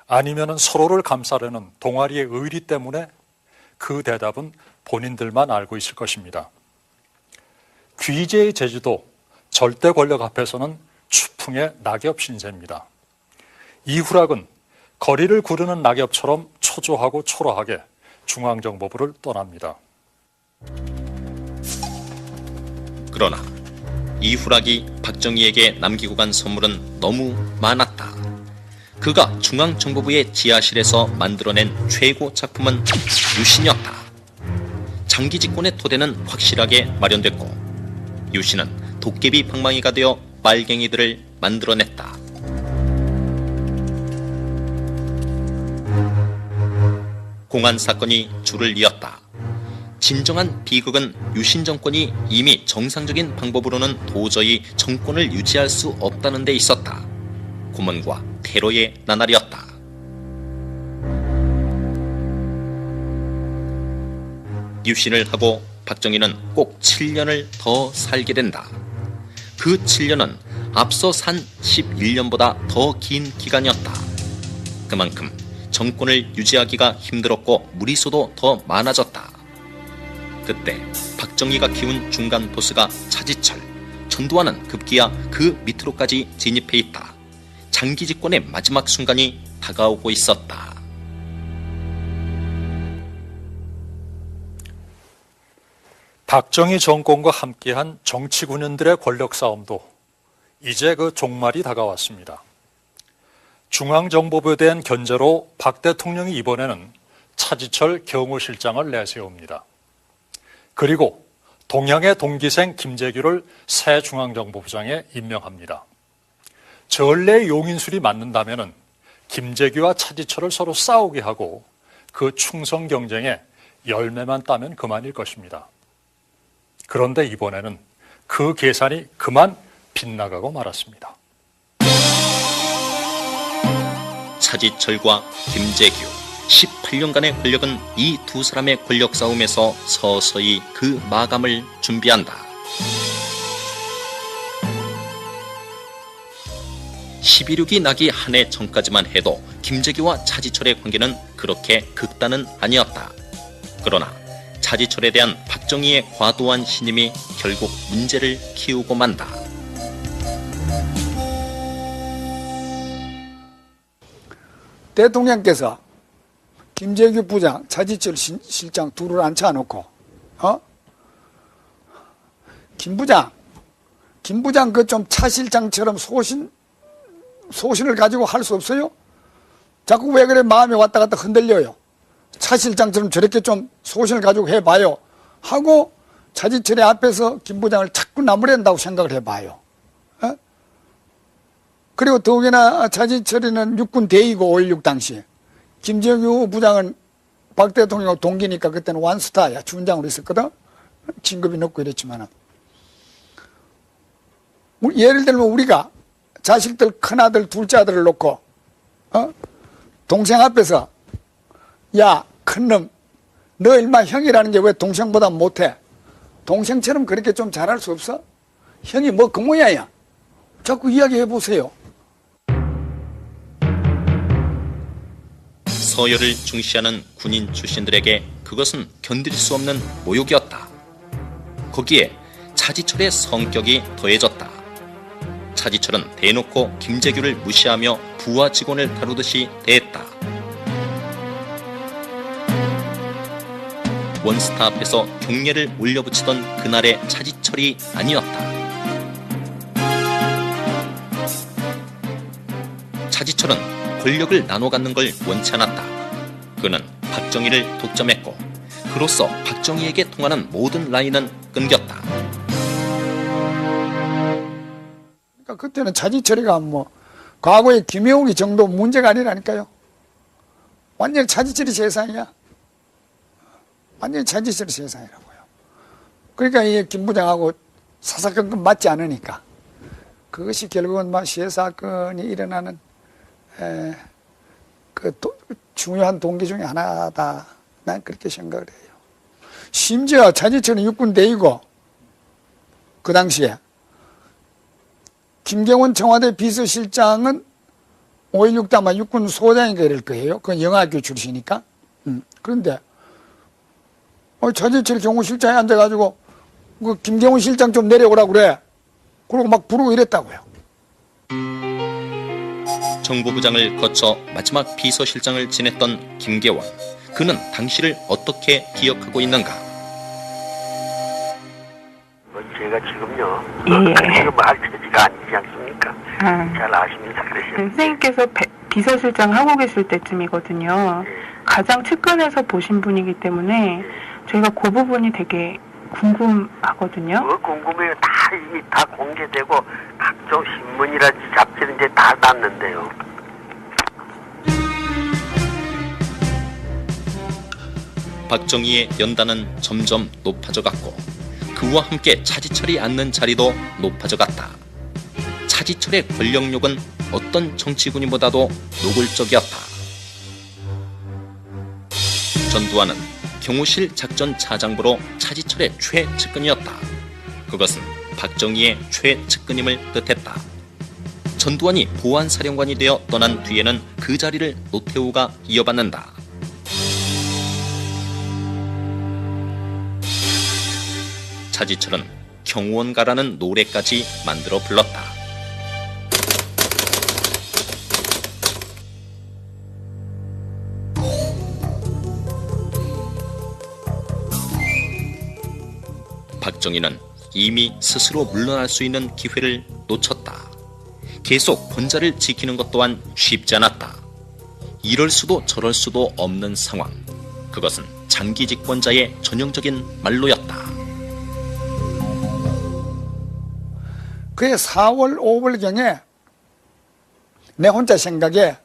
아니면 서로를 감싸려는 동아리의 의리 때문에 그 대답은 본인들만 알고 있을 것입니다. 귀재의 제주도 절대 권력 앞에서는 추풍의 낙엽 신세입니다. 이후락은 거리를 구르는 낙엽처럼 초조하고 초라하게 중앙정보부를 떠납니다. 그러나 이후락이 박정희에게 남기고 간 선물은 너무 많았다. 그가 중앙정보부의 지하실에서 만들어낸 최고 작품은 유신이었다. 장기 집권의 토대는 확실하게 마련됐고 유신은 도깨비 방망이가 되어 빨갱이들을 만들어냈다. 공안 사건이 줄을 이었다. 진정한 비극은 유신 정권이 이미 정상적인 방법으로는 도저히 정권을 유지할 수 없다는 데 있었다. 고문과 테러의 나날이었다. 유신을 하고 박정희는 꼭 7년을 더 살게 된다. 그 7년은 앞서 산 11년보다 더 긴 기간이었다. 그만큼 정권을 유지하기가 힘들었고 무리수도 더 많아졌다. 그때 박정희가 키운 중간 보스가 차지철, 전두환은 급기야 그 밑으로까지 진입해 있다. 장기 집권의 마지막 순간이 다가오고 있었다. 박정희 정권과 함께한 정치 군인들의 권력 싸움도 이제 그 종말이 다가왔습니다. 중앙정보부에 대한 견제로 박 대통령이 이번에는 차지철 경호실장을 내세웁니다. 그리고 동양의 동기생 김재규를 새 중앙정보부장에 임명합니다. 전례 용인술이 맞는다면 김재규와 차지철을 서로 싸우게 하고 그 충성 경쟁에 열매만 따면 그만일 것입니다. 그런데 이번에는 그 계산이 그만 빗나가고 말았습니다. 차지철과 김재규 18년간의 권력은 이 두 사람의 권력 싸움에서 서서히 그 마감을 준비한다. 11.6이 나기 한 해 전까지만 해도 김재규와 차지철의 관계는 그렇게 극단은 아니었다. 그러나 차지철에 대한 박정희의 과도한 신임이 결국 문제를 키우고 만다. 대통령께서 김재규 부장, 차지철 실장 둘을 앉혀놓고 김 부장 그 좀 차 실장처럼 소신을 가지고 할 수 없어요? 자꾸 왜 그래 마음이 왔다 갔다 흔들려요? 차 실장처럼 저렇게 좀 소신을 가지고 해봐요. 하고 차지철의 앞에서 김 부장을 자꾸 나무랜다고 생각을 해봐요. 그리고 더욱이나 차지철이는 육군 대위고 5.16 당시 김정유 부장은 박 대통령하고 동기니까 그때는 완스타야. 준장으로 있었거든. 진급이 높고 이랬지만은. 예를 들면 우리가 자식들 큰아들 둘째 아들을 놓고 동생 앞에서 야 큰놈 너 일마 형이라는 게 왜 동생보다 못해? 동생처럼 그렇게 좀 잘할 수 없어? 형이 뭐 그 모양이야. 자꾸 이야기해 보세요. 서열을 중시하는 군인 출신들에게 그것은 견딜 수 없는 모욕이었다. 거기에 차지철의 성격이 더해졌다. 차지철은 대놓고 김재규를 무시하며 부하 직원을 다루듯이 대했다. 원스타 앞에서 경례를 올려붙이던 그날의 차지철이 아니었다. 차지철은 권력을 나눠 갖는 걸 원치 않았다. 그는 박정희를 독점했고 그로써 박정희에게 통하는 모든 라인은 끊겼다. 그러니까 그때는 차지철이가 뭐 과거의 김영욱이 정도 문제가 아니라니까요. 완전히 차지철이 세상이야. 완전히 차지철이 세상이라고요. 그러니까 이 김 부장하고 사사건건 맞지 않으니까 그것이 결국은 막 시해사건이 일어나는 중요한 동기 중에 하나다. 난 그렇게 생각을 해요. 심지어 차지철은 육군 대위고 그 당시에 김경원 청와대 비서실장은 5.16 때 아마 육군 소장인가 이럴 거예요. 그건 영화학교 출신이니까. 그런데 차지철 경호실장에 앉아가지고 그 김경원 실장 좀 내려오라고 그래. 그러고 막 부르고 이랬다고요. 정보부장을 거쳐 마지막 비서실장을 지냈던 김계원. 그는 당시를 어떻게 기억하고 있는가? 제가 지금요. 지금 할 처지가 아니지 않습니까? 잘 아십니다. 그러시죠. 선생님께서 비서실장 하고 계실 때쯤이거든요. 가장 측근에서 보신 분이기 때문에 저희가 그 부분이 되게 궁금하거든요. 뭐 궁금해요. 다 이미 다 공개되고 각종 신문이라든지 잡지는 이제 다 났는데요. 박정희의 연단은 점점 높아져 갔고 그와 함께 차지철이 앉는 자리도 높아져 갔다. 차지철의 권력욕은 어떤 정치군인보다도 노골적이었다. 전두환은 경호실 작전 차장부로 차지철의 최측근이었다. 그것은 박정희의 최측근임을 뜻했다. 전두환이 보안사령관이 되어 떠난 뒤에는 그 자리를 노태우가 이어받는다. 차지철은 경호원가라는 노래까지 만들어 불렀다. 박정희는 이미 스스로 물러날 수 있는 기회를 놓쳤다. 계속 권좌를 지키는 것 또한 쉽지 않았다. 이럴 수도 저럴 수도 없는 상황. 그것은 장기 집권자의 전형적인 말로였다. 그해 4월 5월경에 내 혼자 생각에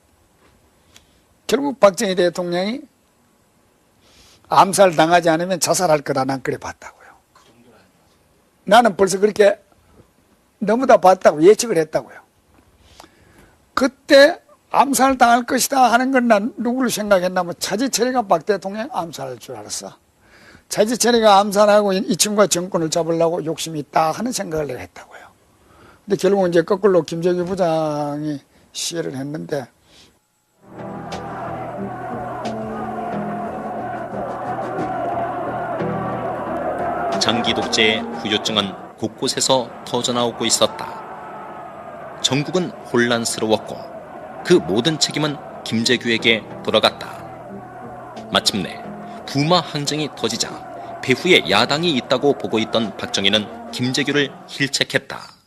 결국 박정희 대통령이 암살당하지 않으면 자살할 거다. 난 그래 봤다고요. 나는 벌써 그렇게 너무 다 봤다고 예측을 했다고요. 그때 암살당할 것이다 하는 건 난 누구를 생각했냐면 차지철이가 박 대통령 암살할 줄 알았어. 차지철이가 암살하고 이 친구가 정권을 잡으려고 욕심이 있다 하는 생각을 내가 했다고요. 근데 결국 이제 거꾸로 김재규 부장이 시해를 했는데 장기 독재의 후유증은 곳곳에서 터져나오고 있었다. 전국은 혼란스러웠고 그 모든 책임은 김재규에게 돌아갔다. 마침내 부마 항쟁이 터지자 배후에 야당이 있다고 보고 있던 박정희는 김재규를 힐책했다.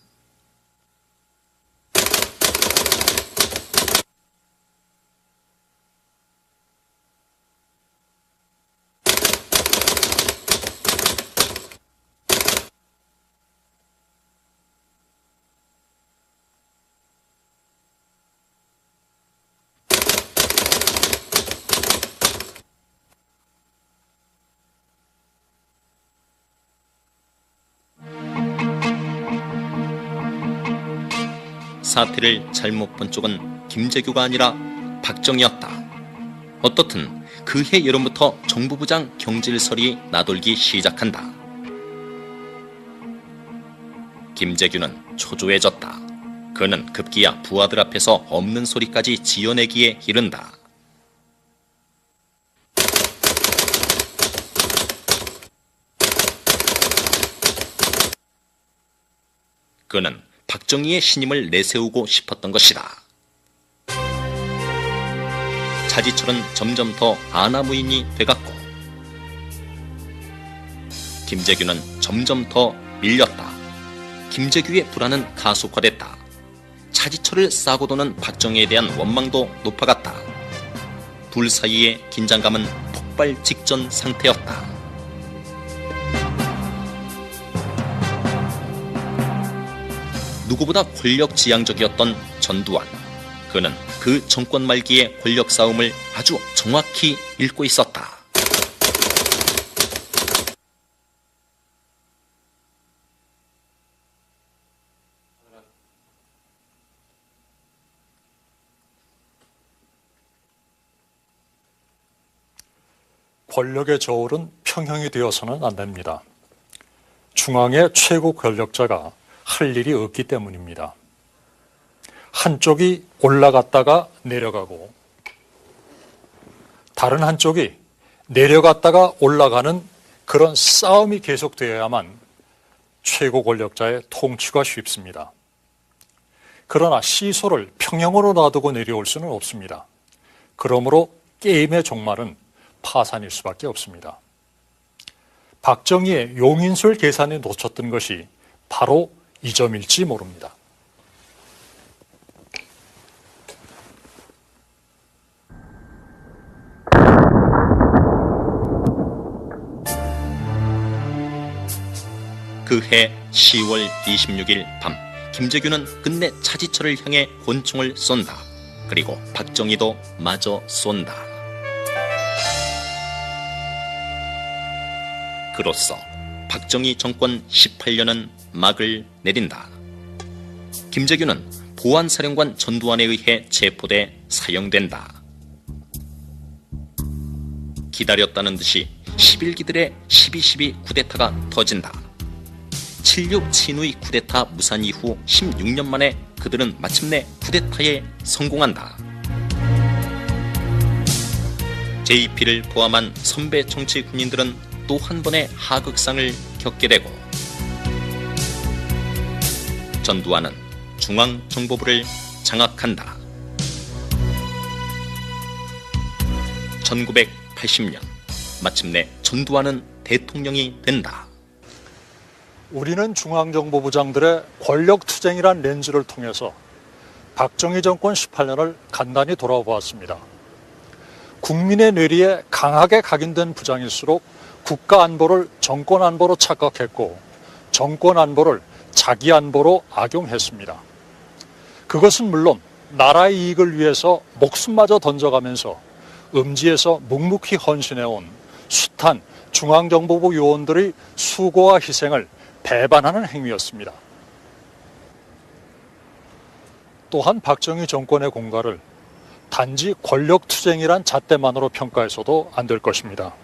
사태를 잘못 본 쪽은 김재규가 아니라 박정희였다. 어떻든 그해 여름부터 정부부장 경질설이 나돌기 시작한다. 김재규는 초조해졌다. 그는 급기야 부하들 앞에서 없는 소리까지 지어내기에 이른다. 그는 박정희의 신임을 내세우고 싶었던 것이다. 차지철은 점점 더 아나무인이 돼갔고 김재규는 점점 더 밀렸다. 김재규의 불안은 가속화됐다. 차지철을 싸고 도는 박정희에 대한 원망도 높아갔다. 둘 사이의 긴장감은 폭발 직전 상태였다. 누구보다 권력지향적이었던 전두환. 그는 그 정권 말기의 권력 싸움을 아주 정확히 읽고 있었다. 권력의 저울은 평형이 되어서는 안 됩니다. 중앙의 최고 권력자가 할 일이 없기 때문입니다. 한쪽이 올라갔다가 내려가고 다른 한쪽이 내려갔다가 올라가는 그런 싸움이 계속되어야만 최고 권력자의 통치가 쉽습니다. 그러나 시소를 평형으로 놔두고 내려올 수는 없습니다. 그러므로 게임의 종말은 파산일 수밖에 없습니다. 박정희의 용인술 계산에 놓쳤던 것이 바로 이 점일지 모릅니다. 그해 10월 26일 밤 김재규는 끝내 차지철을 향해 권총을 쏜다. 그리고 박정희도 마저 쏜다. 그로써 박정희 정권 18년은 막을 내린다. 김재규는 보안사령관 전두환에 의해 체포돼 사형된다. 기다렸다는 듯이 11기들의 12.12 쿠데타가 터진다. 7.6 친우이 쿠데타 무산 이후 16년 만에 그들은 마침내 쿠데타에 성공한다. JP를 포함한 선배 정치 군인들은 또 한 번의 하극상을 겪게 되고 전두환은 중앙정보부를 장악한다. 1980년 마침내 전두환은 대통령이 된다. 우리는 중앙정보부장들의 권력투쟁이란 렌즈를 통해서 박정희 정권 18년을 간단히 돌아보았습니다. 국민의 뇌리에 강하게 각인된 부장일수록 국가안보를 정권안보로 착각했고 정권안보를 자기 안보로 악용했습니다. 그것은 물론 나라의 이익을 위해서 목숨마저 던져가면서 음지에서 묵묵히 헌신해온 숱한 중앙정보부 요원들의 수고와 희생을 배반하는 행위였습니다. 또한 박정희 정권의 공갈을 단지 권력투쟁이란 잣대만으로 평가해서도 안 될 것입니다.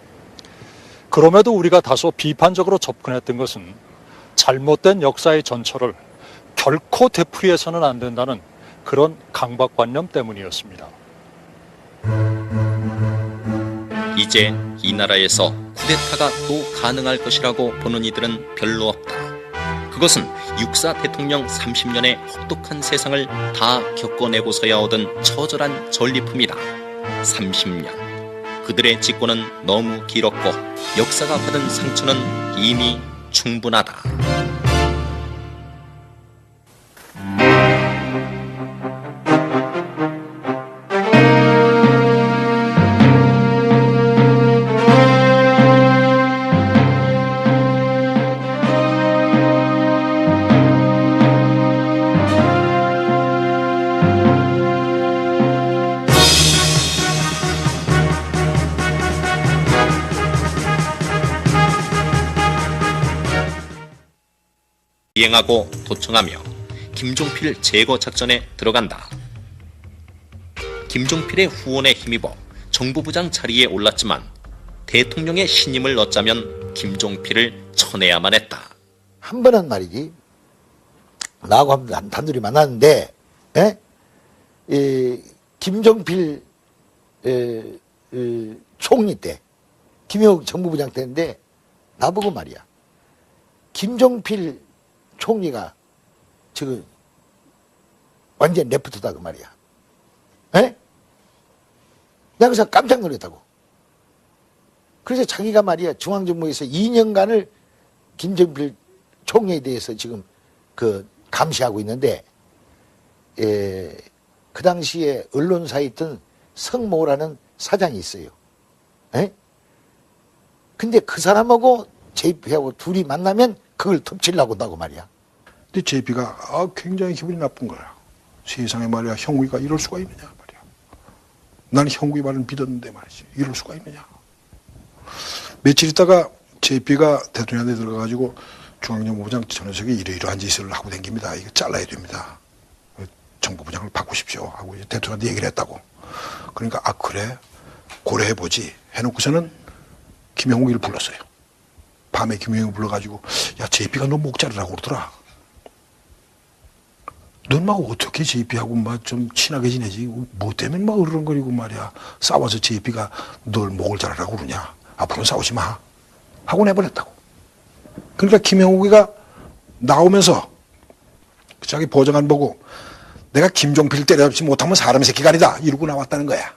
그럼에도 우리가 다소 비판적으로 접근했던 것은 잘못된 역사의 전철을 결코 되풀이해서는 안 된다는 그런 강박관념 때문이었습니다. 이제 이 나라에서 쿠데타가 또 가능할 것이라고 보는 이들은 별로 없다. 그것은 육사 대통령 30년의 혹독한 세상을 다 겪어내고서야 얻은 처절한 전리품이다. 30년. 그들의 직권은 너무 길었고 역사가 받은 상처는 이미 충분하다. 이행하고 도청하며 김종필 제거 작전에 들어간다. 김종필의 후원에 힘입어 정보부장 자리에 올랐지만 대통령의 신임을 얻자면 김종필을 쳐내야만 했다. 한 번은 말이지, 나하고 한번 단둘이 만났는데, 김종필 총리 때, 김영욱 정부부장 때인데, 나보고 말이야, 김종필 총리가 지금 완전 레프트다 그 말이야. 내가 그래서 깜짝 놀랐다고. 그래서 자기가 말이야 중앙정부에서 2년간을 김종필 총리에 대해서 지금 그 감시하고 있는데, 그 당시에 언론사에 있던 성모라는 사장이 있어요. 근데 그 사람하고 JP하고 둘이 만나면 그걸 덮치려고 한다고 말이야. 근데 JP가 굉장히 기분이 나쁜 거야. 세상에 말이야 형우이가 이럴 수가 있느냐 말이야. 나는 형우이 말은 믿었는데 말이지 이럴 수가 있느냐. 며칠 있다가 JP가 대통령한테 들어가가지고 중앙정보부장 전현석이 이러이러한 짓을 하고 다닙니다. 이거 잘라야 됩니다. 정보부장을 바꾸십시오 하고 이제 대통령한테 얘기를 했다고. 그러니까 그래 고려해보지 해놓고서는 김영욱이를 불렀어요. 밤에 김영욱을 불러가지고 야 JP가 너 목 자르라고 그러더라. 넌 막 어떻게 JP하고 막 좀 친하게 지내지? 뭐 때문에 막 으르렁거리고 말이야. 싸워서 JP가 널 목을 자르라고 그러냐. 앞으로는 싸우지 마. 하고 내보냈다고. 그러니까 김영욱이가 나오면서 자기 보좌 안 보고 내가 김종필 때려잡지 못하면 사람 새끼가 아니다. 이러고 나왔다는 거야.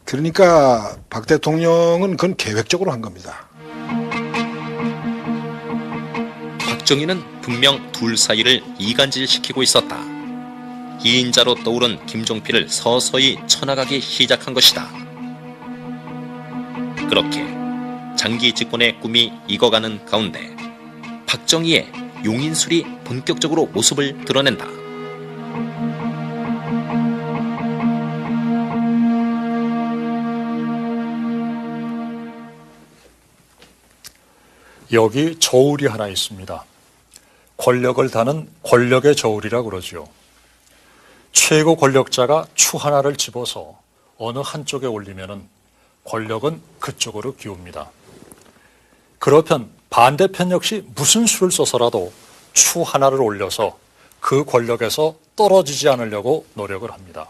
그러니까 박 대통령은 그건 계획적으로 한 겁니다. 박정희는 분명 둘 사이를 이간질시키고 있었다. 2인자로 떠오른 김종필을 서서히 쳐나가기 시작한 것이다. 그렇게 장기 집권의 꿈이 익어가는 가운데 박정희의 용인술이 본격적으로 모습을 드러낸다. 여기 저울이 하나 있습니다. 권력을 다는 권력의 저울이라고 그러죠. 최고 권력자가 추 하나를 집어서 어느 한쪽에 올리면은 권력은 그쪽으로 기웁니다. 그렇편 반대편 역시 무슨 수를 써서라도 추 하나를 올려서 그 권력에서 떨어지지 않으려고 노력을 합니다.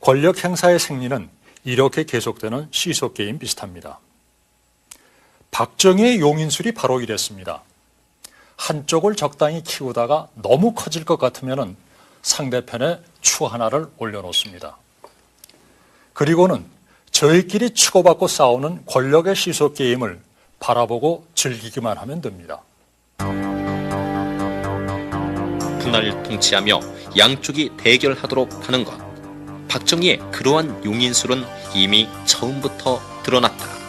권력 행사의 생리는 이렇게 계속되는 시소 게임 비슷합니다. 박정희의 용인술이 바로 이랬습니다. 한쪽을 적당히 키우다가 너무 커질 것 같으면 상대편에 추 하나를 올려놓습니다. 그리고는 저희끼리 치고받고 싸우는 권력의 시소 게임을 바라보고 즐기기만 하면 됩니다. 분할 통치하며 양쪽이 대결하도록 하는 것. 박정희의 그러한 용인술은 이미 처음부터 드러났다.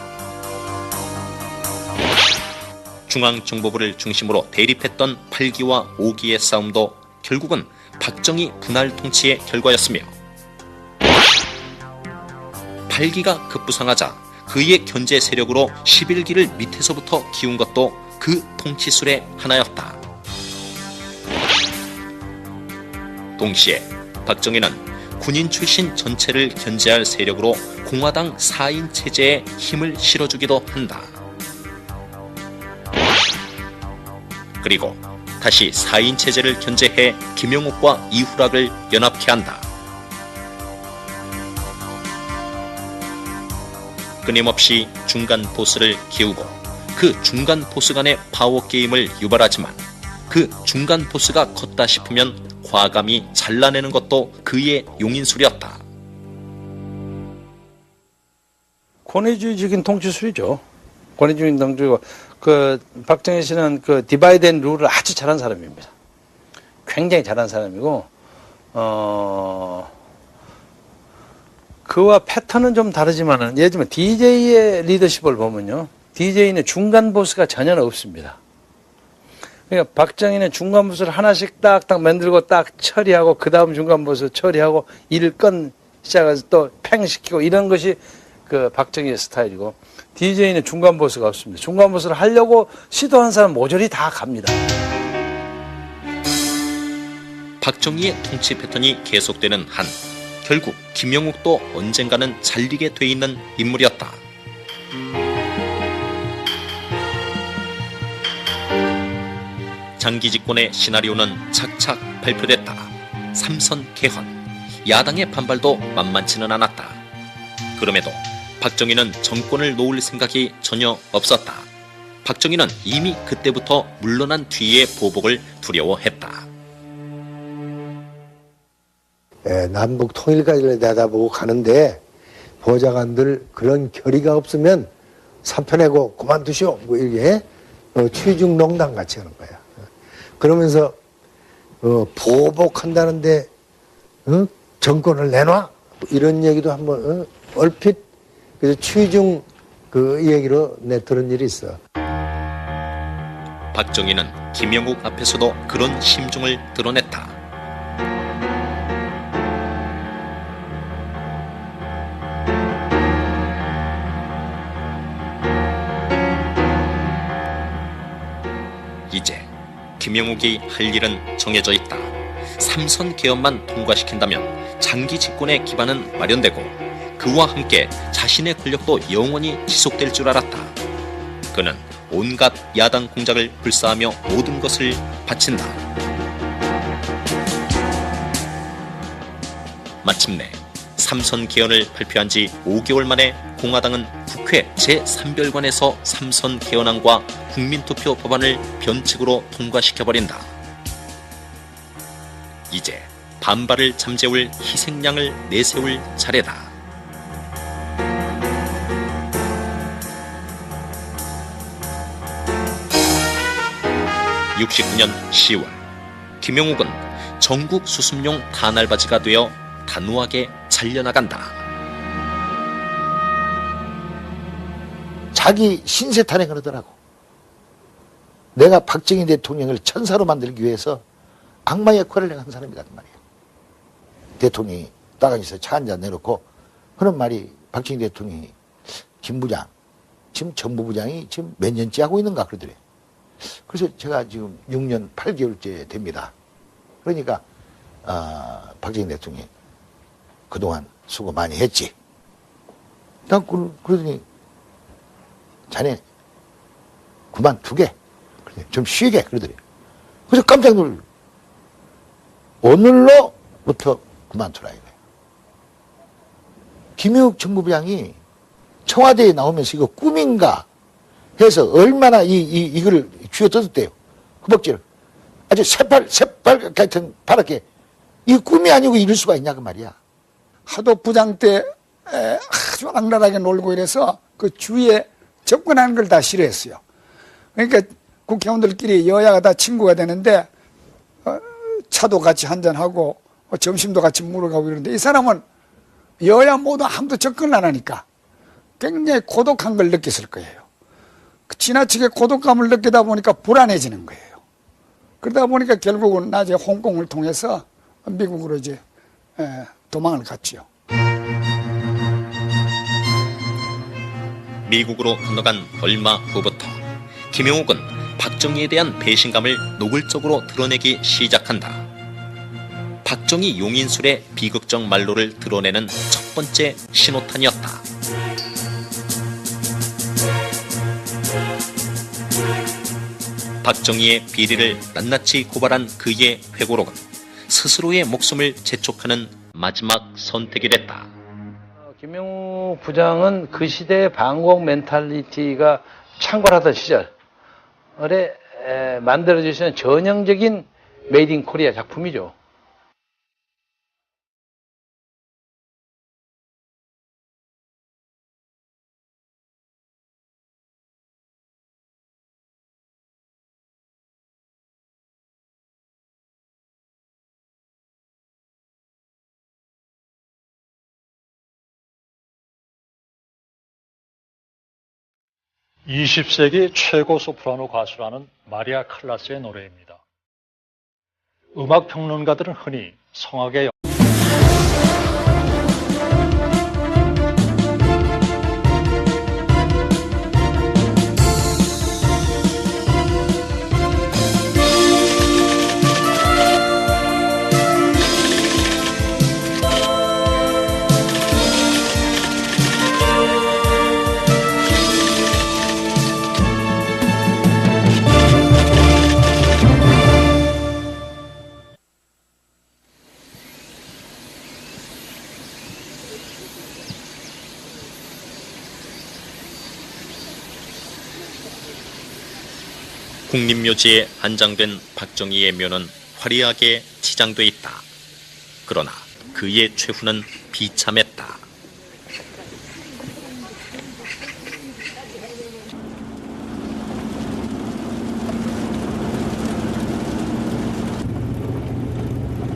중앙정보부를 중심으로 대립했던 8기와 5기의 싸움도 결국은 박정희 분할 통치의 결과였으며 8기가 급부상하자 그의 견제 세력으로 11기를 밑에서부터 키운 것도 그 통치술의 하나였다. 동시에 박정희는 군인 출신 전체를 견제할 세력으로 공화당 4인 체제에 힘을 실어주기도 한다. 그리고 다시 4인 체제를 견제해 김영욱과 이후락을 연합케 한다. 끊임없이 중간 보스를 키우고 그 중간 보스 간의 파워 게임을 유발하지만 그 중간 보스가 컸다 싶으면 과감히 잘라내는 것도 그의 용인술이었다. 권위주의적인 통치술이죠. 권위주의적인 통치고 그 박정희 씨는 그 디바이드 앤 룰을 아주 잘한 사람입니다. 굉장히 잘한 사람이고 그와 패턴은 좀 다르지만은 예를 들면 DJ의 리더십을 보면요. DJ는 중간 보스가 전혀 없습니다. 그러니까 박정희는 중간 보스를 하나씩 딱딱 만들고 딱 처리하고 그 다음 중간 보스 처리하고 일 건 시작해서 또 팽시키고 이런 것이 그 박정희의 스타일이고 DJ는 중간 보스가 없습니다. 중간 보스를 하려고 시도한 사람 모조리 다 갑니다. 박정희의 통치 패턴이 계속되는 한 결국 김영욱도 언젠가는 잘리게 돼 있는 인물이었다. 장기 집권의 시나리오는 착착 발표됐다. 삼선 개헌. 야당의 반발도 만만치는 않았다. 그럼에도 박정희는 정권을 놓을 생각이 전혀 없었다. 박정희는 이미 그때부터 물러난 뒤의 보복을 두려워했다. 남북 통일까지를 내다보고 가는데 보좌관들 그런 결의가 없으면 사표내고 그만두시오 뭐 이렇게 취중 농단 같이 하는 거야. 그러면서 보복한다는데 정권을 내놔 이런 얘기도 한번 얼핏 그래서 취중 그 얘기로 내 들은 일이 있어. 박정희는 김영욱 앞에서도 그런 심중을 드러냈다. 이제 김영욱이 할 일은 정해져 있다. 삼선 개헌만 통과시킨다면 장기 집권의 기반은 마련되고 그와 함께 자신의 권력도 영원히 지속될 줄 알았다. 그는 온갖 야당 공작을 불사하며 모든 것을 바친다. 마침내 삼선 개헌을 발표한 지 5개월 만에 공화당은 국회 제3별관에서 삼선 개헌안과 국민투표 법안을 변칙으로 통과시켜버린다. 이제 반발을 잠재울 희생양을 내세울 차례다. 69년 10월 김영욱은 전국 수습용 탄알바지가 되어 단호하게 잘려나간다. 자기 신세탄에 그러더라고. 내가 박정희 대통령을 천사로 만들기 위해서 악마 역할을 내가 한 사람이다 그 말이야. 대통령이 따가지에서 차 한잔 내놓고 그런 말이 박정희 대통령이 김 부장 지금 정보부장이 지금 몇 년째 하고 있는가 그러더래. 그래서 제가 지금 6년 8개월째 됩니다. 그러니까 박정희 대통령이 그동안 수고 많이 했지. 난 그러더니 자네 그만두게. 좀 쉬게 그러더래요. 그래서 깜짝 놀라. 오늘로부터 그만두라 이거예요. 김영욱 정부부장이 청와대에 나오면서 이거 꿈인가 해서 얼마나 이거를 쥐어뜯었대요. 허벅지를. 아주 새빨 같은 파랗게. 이 꿈이 아니고 이럴 수가 있냐 그 말이야. 하도 부장 때 아주 악랄하게 놀고 이래서 그 주위에 접근하는 걸 다 싫어했어요. 그러니까 국회의원들끼리 여야가 다 친구가 되는데 차도 같이 한잔하고 점심도 같이 먹으러 가고 이러는데 이 사람은 여야 모두 아무도 접근을 안 하니까 굉장히 고독한 걸 느꼈을 거예요. 지나치게 고독감을 느끼다 보니까 불안해지는 거예요. 그러다 보니까 결국은 나중에 홍콩을 통해서 미국으로 이제 도망을 갔죠. 미국으로 건너간 얼마 후부터 김영욱은 박정희에 대한 배신감을 노골적으로 드러내기 시작한다. 박정희 용인술의 비극적 말로를 드러내는 첫 번째 신호탄이었다. 박정희의 비리를 낱낱이 고발한 그의 회고록은 스스로의 목숨을 재촉하는 마지막 선택이 됐다. 김영욱 부장은 그 시대의 반공 멘탈리티가 창궐하던 시절에 만들어주시는 전형적인 메이드 인 코리아 작품이죠. 20세기 최고 소프라노 가수라는 마리아 칼라스의 노래입니다. 음악 평론가들은 흔히 성악의 국립묘지에 안장된 박정희의 묘는 화려하게 치장돼 있다. 그러나 그의 최후는 비참했다.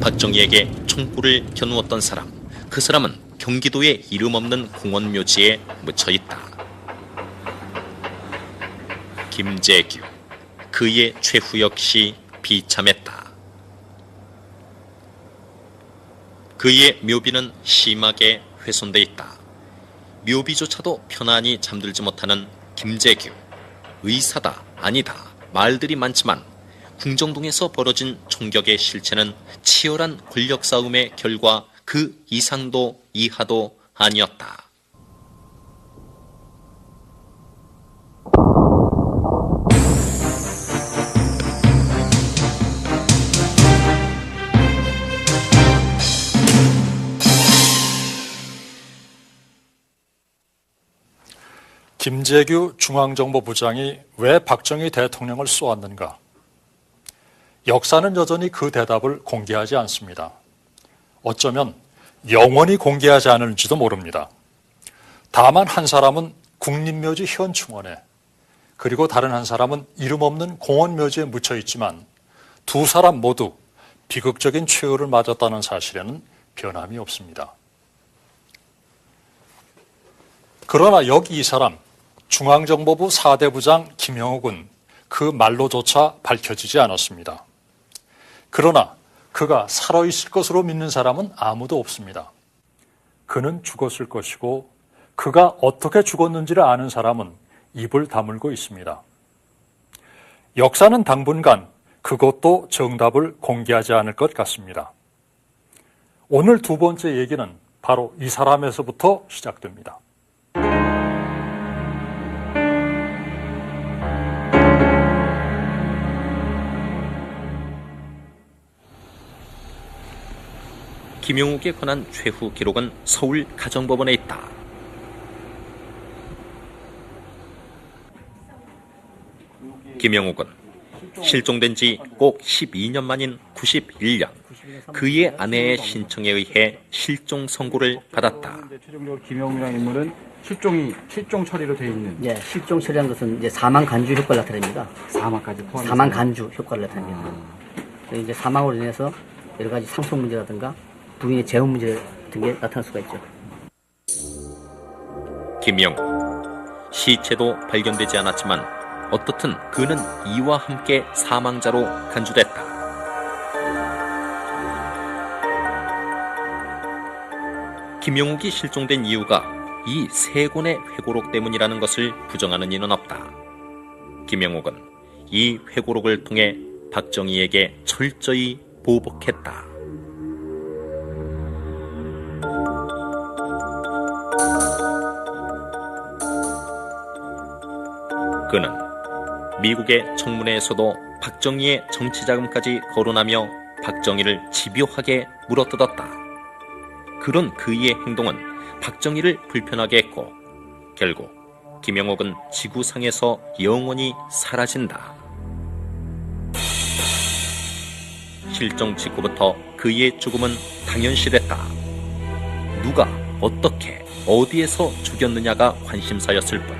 박정희에게 총구를 겨누었던 사람, 그 사람은 경기도의 이름 없는 공원묘지에 묻혀 있다. 김재규. 그의 최후 역시 비참했다. 그의 묘비는 심하게 훼손돼 있다. 묘비조차도 편안히 잠들지 못하는 김재규. 의사다, 아니다 말들이 많지만 궁정동에서 벌어진 총격의 실체는 치열한 권력 싸움의 결과 그 이상도 이하도 아니었다. 김재규 중앙정보부장이 왜 박정희 대통령을 쏘았는가? 역사는 여전히 그 대답을 공개하지 않습니다. 어쩌면 영원히 공개하지 않을지도 모릅니다. 다만 한 사람은 국립묘지 현충원에, 그리고 다른 한 사람은 이름 없는 공원묘지에 묻혀 있지만 두 사람 모두 비극적인 최후를 맞았다는 사실에는 변함이 없습니다. 그러나 여기 이 사람, 중앙정보부 4대 부장 김영욱은 그 말로조차 밝혀지지 않았습니다. 그러나 그가 살아있을 것으로 믿는 사람은 아무도 없습니다. 그는 죽었을 것이고 그가 어떻게 죽었는지를 아는 사람은 입을 다물고 있습니다. 역사는 당분간 그것도 정답을 공개하지 않을 것 같습니다. 오늘 두 번째 얘기는 바로 이 사람에서부터 시작됩니다. 김영욱에 관한 최후 기록은 서울 가정법원에 있다. 김영욱은 실종된 지 꼭 12년 만인 91년 그의 아내의 신청에 의해 실종 선고를 받았다. 최종적으로 김영욱이라는 인물은 실종 처리로 되어 있는. 예, 실종 처리한 것은 이제 사망 간주 효과를 나타냅니다. 사망까지 포함해서. 사망 간주 효과를 나타냅니다. 이제 사망으로 인해서 여러 가지 상속 문제라든가 부인의 재혼 문제 같은 게 나타날 수가 있죠. 김영욱. 시체도 발견되지 않았지만 어떻든 그는 이와 함께 사망자로 간주됐다. 김영욱이 실종된 이유가 이 세 권의 회고록 때문이라는 것을 부정하는 이는 없다. 김영욱은 이 회고록을 통해 박정희에게 철저히 보복했다. 그는 미국의 청문회에서도 박정희의 정치자금까지 거론하며 박정희를 집요하게 물어뜯었다. 그런 그의 행동은 박정희를 불편하게 했고 결국 김영욱은 지구상에서 영원히 사라진다. 실종 직후부터 그의 죽음은 당연시됐다. 누가 어떻게 어디에서 죽였느냐가 관심사였을 뿐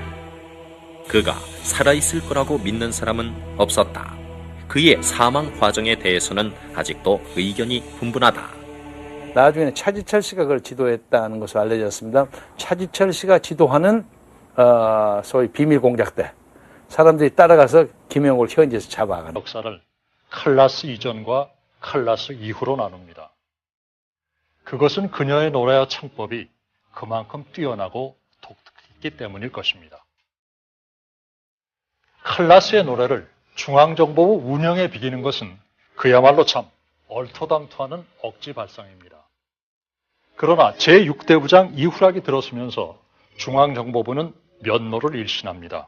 그가 살아있을 거라고 믿는 사람은 없었다. 그의 사망 과정에 대해서는 아직도 의견이 분분하다. 나중에는 차지철 씨가 그걸 지도했다는 것으로 알려졌습니다. 차지철 씨가 지도하는 소위 비밀 공작 때 사람들이 따라가서 김영옥을 현지에서 잡아가는 역사를 칼라스 이전과 칼라스 이후로 나눕니다. 그것은 그녀의 노래와 창법이 그만큼 뛰어나고 독특했기 때문일 것입니다. 칼라스의 노래를 중앙정보부 운영에 비기는 것은 그야말로 참 얼토당토하는 억지 발상입니다. 그러나 제6대 부장 이후락이 들어서면서 중앙정보부는 면노를 일신합니다.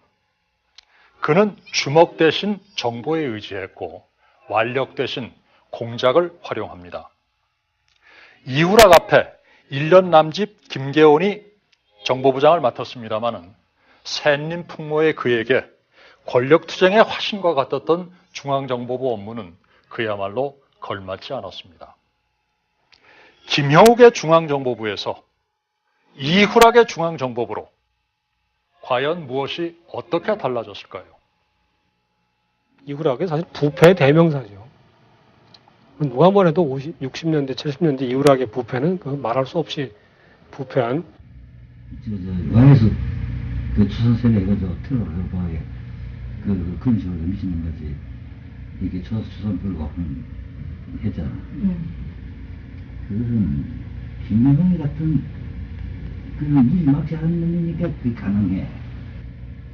그는 주먹 대신 정보에 의지했고 완력 대신 공작을 활용합니다. 이후락 앞에 1년 남짓 김계온이 정보부장을 맡았습니다마는 샌림 풍모의 그에게 권력투쟁의 화신과 같았던 중앙정보부 업무는 그야말로 걸맞지 않았습니다. 김형욱의 중앙정보부에서 이후락의 중앙정보부로 과연 무엇이 어떻게 달라졌을까요? 이후락이 사실 부패의 대명사죠. 누가 뭐래도 60년대, 70년대 이후락의 부패는 말할 수 없이 부패한. 와에서 그 조선세력이 틀어서 봐야 그런 식으로 미치는 거지. 이게 조선 불고 했잖아. 그것은 김영웅이 같은 그런 무지막지 하는 놈이니까 그게 가능해.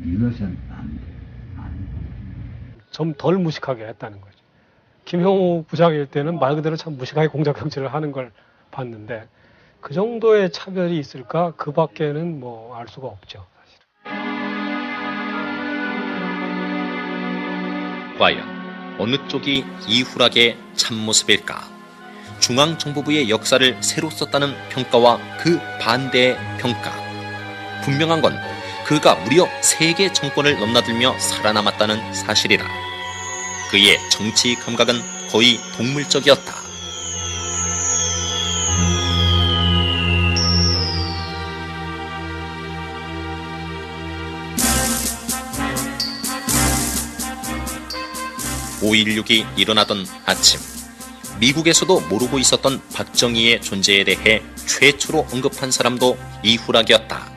이것은 안 돼. 좀 덜 무식하게 했다는 거죠. 김형욱 부장일 때는 말 그대로 참 무식하게 공작경질을 하는 걸 봤는데 그 정도의 차별이 있을까? 그 밖에는 뭐 알 수가 없죠. 과연 어느 쪽이 이후락의 참모습일까? 중앙정보부의 역사를 새로 썼다는 평가와 그 반대의 평가. 분명한 건 그가 무려 3개 정권을 넘나들며 살아남았다는 사실이다. 그의 정치 감각은 거의 동물적이었다. (5.16이) 일어나던 아침, 미국에서도 모르고 있었던 박정희의 존재에 대해 최초로 언급한 사람도 이후락이었다.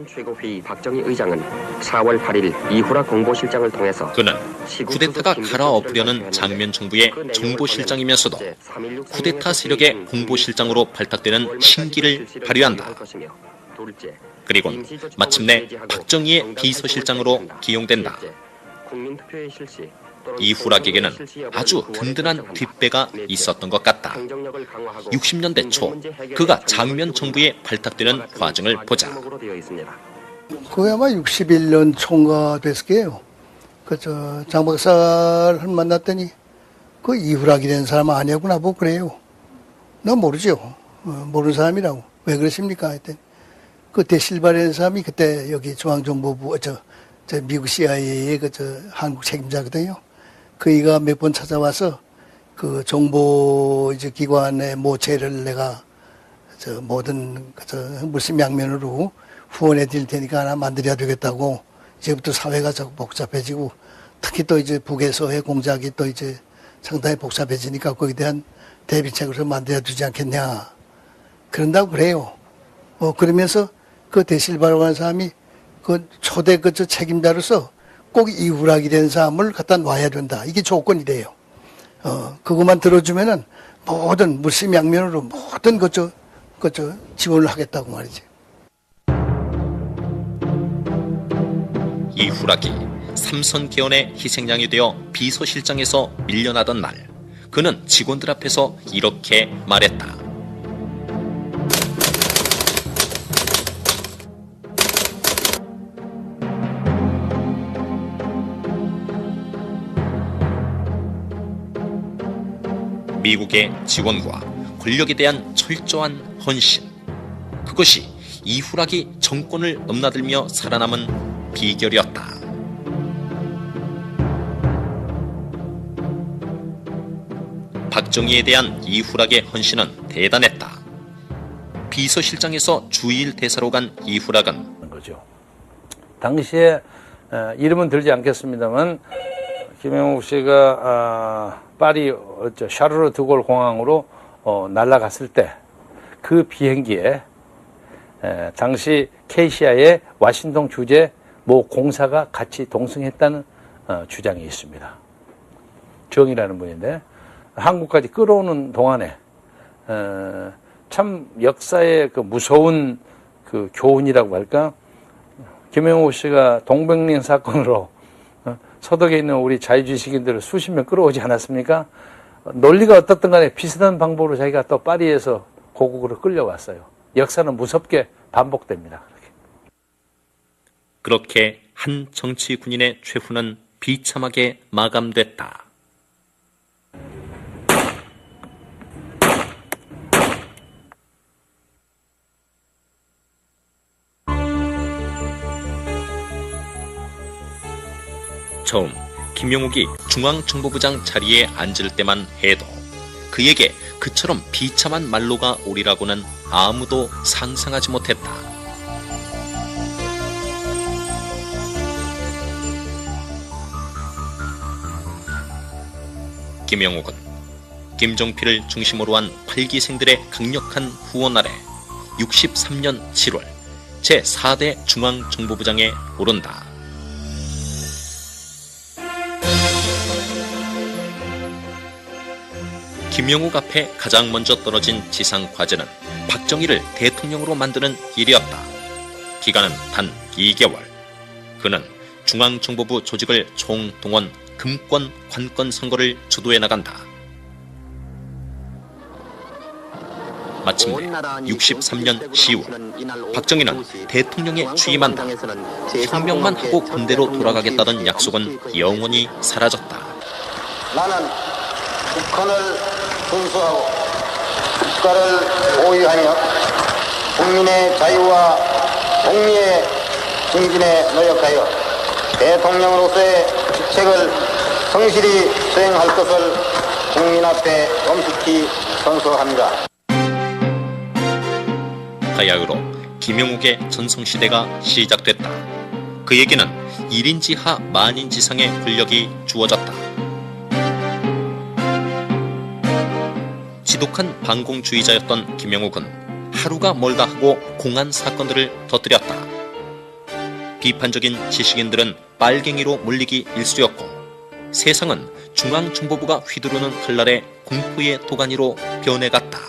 최고회의 박정희 의장은 4월 8일 이후락 공보실장을 통해서 그는 쿠데타가 갈아엎으려는 장면 정부의 정보실장이면서도 쿠데타 세력의 공보실장으로 발탁되는 신기를 발휘한다. 그리고 마침내 박정희의 비서실장으로 기용된다. 이후락에게는 아주 든든한 뒷배가 있었던 것 같다. 60년대 초 그가 장면 정부에 발탁되는 과정을 보자. 그게 아마 61년 총가 됐을 거예요. 장 박사를 만났더니 그 이후락이 된 사람 아니구나 뭐 그래요. 나 모르죠. 모르는 사람이라고. 왜 그러십니까? 했더니 그 데실바라는 사람이 그때 여기 중앙정보부 저 미국 CIA의 한국 책임자거든요. 그이가 몇 번 찾아와서 그 정보 이제 기관의 모체를 내가 모든 물심양면으로 후원해 드릴 테니까 하나 만들어야 되겠다고. 이제부터 사회가 자꾸 복잡해지고 특히 또 이제 북에서의 공작이 또 이제 상당히 복잡해지니까 거기에 대한 대비책을 만들어야 되지 않겠냐. 그런다고 그래요. 그러면서 그 데실바라고 하는 사람이 그 초대 책임자로서 꼭 이후락이 된 사람을 갖다 놔야 된다. 이게 조건이 돼요. 그것만 들어주면은 모든 물심양면으로 모든 지원을 하겠다고 말이지. 이후락이 삼선개헌의 희생양이 되어 비서실장에서 밀려나던 날, 그는 직원들 앞에서 이렇게 말했다. 미국의 지원과 권력에 대한 철저한 헌신. 그것이 이후락이 정권을 넘나들며 살아남은 비결이었다. 박정희에 대한 이후락의 헌신은 대단했다. 비서실장에서 주일 대사로 간 이후락은 당시에 이름은 들지 않겠습니다만 김영욱 씨가 파리 샤르르 드골 공항으로 날아갔을 때 그 비행기에 당시 케이시아의 와싱턴 주재 모 공사가 같이 동승했다는 주장이 있습니다. 정이라는 분인데 한국까지 끌어오는 동안에 참 역사의 그 무서운 그 교훈이라고 할까? 김영욱 씨가 동백링 사건으로 서독에 있는 우리 자유주의식인들을 수십 명 끌어오지 않았습니까? 논리가 어떻든 간에 비슷한 방법으로 자기가 또 파리에서 고국으로 끌려왔어요. 역사는 무섭게 반복됩니다. 그렇게 한 정치 군인의 최후는 비참하게 마감됐다. 처음 김영욱이 중앙정보부장 자리에 앉을 때만 해도 그에게 그처럼 비참한 말로가 오리라고는 아무도 상상하지 못했다. 김영욱은 김종필을 중심으로 한 8기생들의 강력한 후원 아래 63년 7월 제4대 중앙정보부장에 오른다. 김영욱 앞에 가장 먼저 떨어진 지상 과제는 박정희를 대통령으로 만드는 일이었다. 기간은 단 2개월. 그는 중앙정보부 조직을 총동원 금권 관건 선거를 주도해 나간다. 마침내 63년 10월 박정희는 대통령에 취임한다. 혁명만 하고 군대로 돌아가겠다던 약속은 영원히 사라졌다. 나는 북한을 순수하고 국가를 보유하며 국민의 자유와 복리의 증진에 노력하여 대통령으로서의 직책을 성실히 수행할 것을 국민 앞에 엄숙히 선서합니다. 하야흐로 김영욱의 전성시대가 시작됐다. 그에게는 1인지하 만인지상의 권력이 주어졌다. 지독한 반공주의자였던 김영욱은 하루가 멀다 하고 공안 사건들을 터뜨렸다. 비판적인 지식인들은 빨갱이로 몰리기 일쑤였고 세상은 중앙정보부가 휘두르는 칼날에 공포의 도가니로 변해갔다.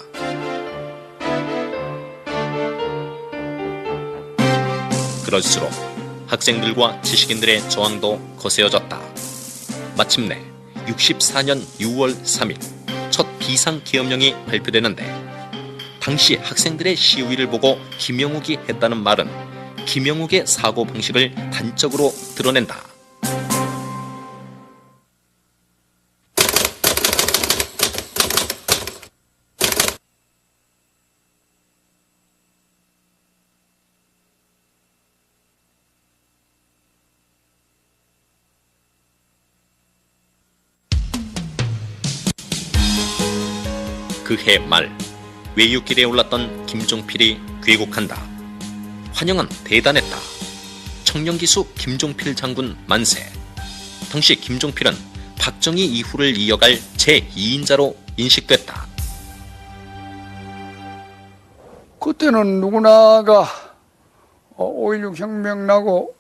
그럴수록 학생들과 지식인들의 저항도 거세어졌다. 마침내 64년 6월 3일 첫 비상계엄령이 발표되는데 당시 학생들의 시위를 보고 김영욱이 했다는 말은 김영욱의 사고방식을 단적으로 드러낸다. 그해 말 외유길에 올랐던 김종필이 귀국한다. 환영은 대단했다. 청년기수 김종필 장군 만세. 당시 김종필은 박정희 이후를 이어갈 제2인자로 인식됐다. 그때는 누구나가 5.16 혁명 나고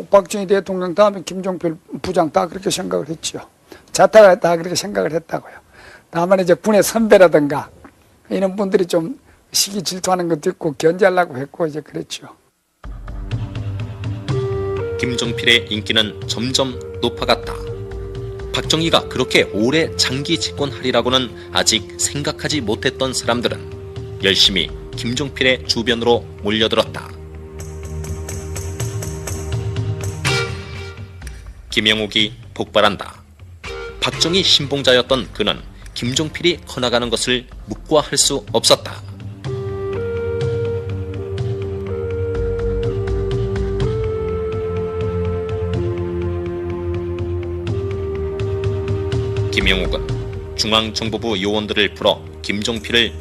박정희 대통령 다음에 김종필 부장 다 그렇게 생각을 했죠. 자타가 다 그렇게 생각을 했다고요. 다만 이제 군의 선배라든가 이런 분들이 좀 시기 질투하는 것도 있고 견제하려고 했고 이제 그랬죠. 김종필의 인기는 점점 높아갔다. 박정희가 그렇게 오래 장기 집권하리라고는 아직 생각하지 못했던 사람들은 열심히 김종필의 주변으로 몰려들었다. 김영욱이 폭발한다. 박정희 신봉자였던 그는 김종필이 커나가는 것을 묵과할 수 없었다. 김영욱은 중앙정보부 요원들을 풀어 김종필을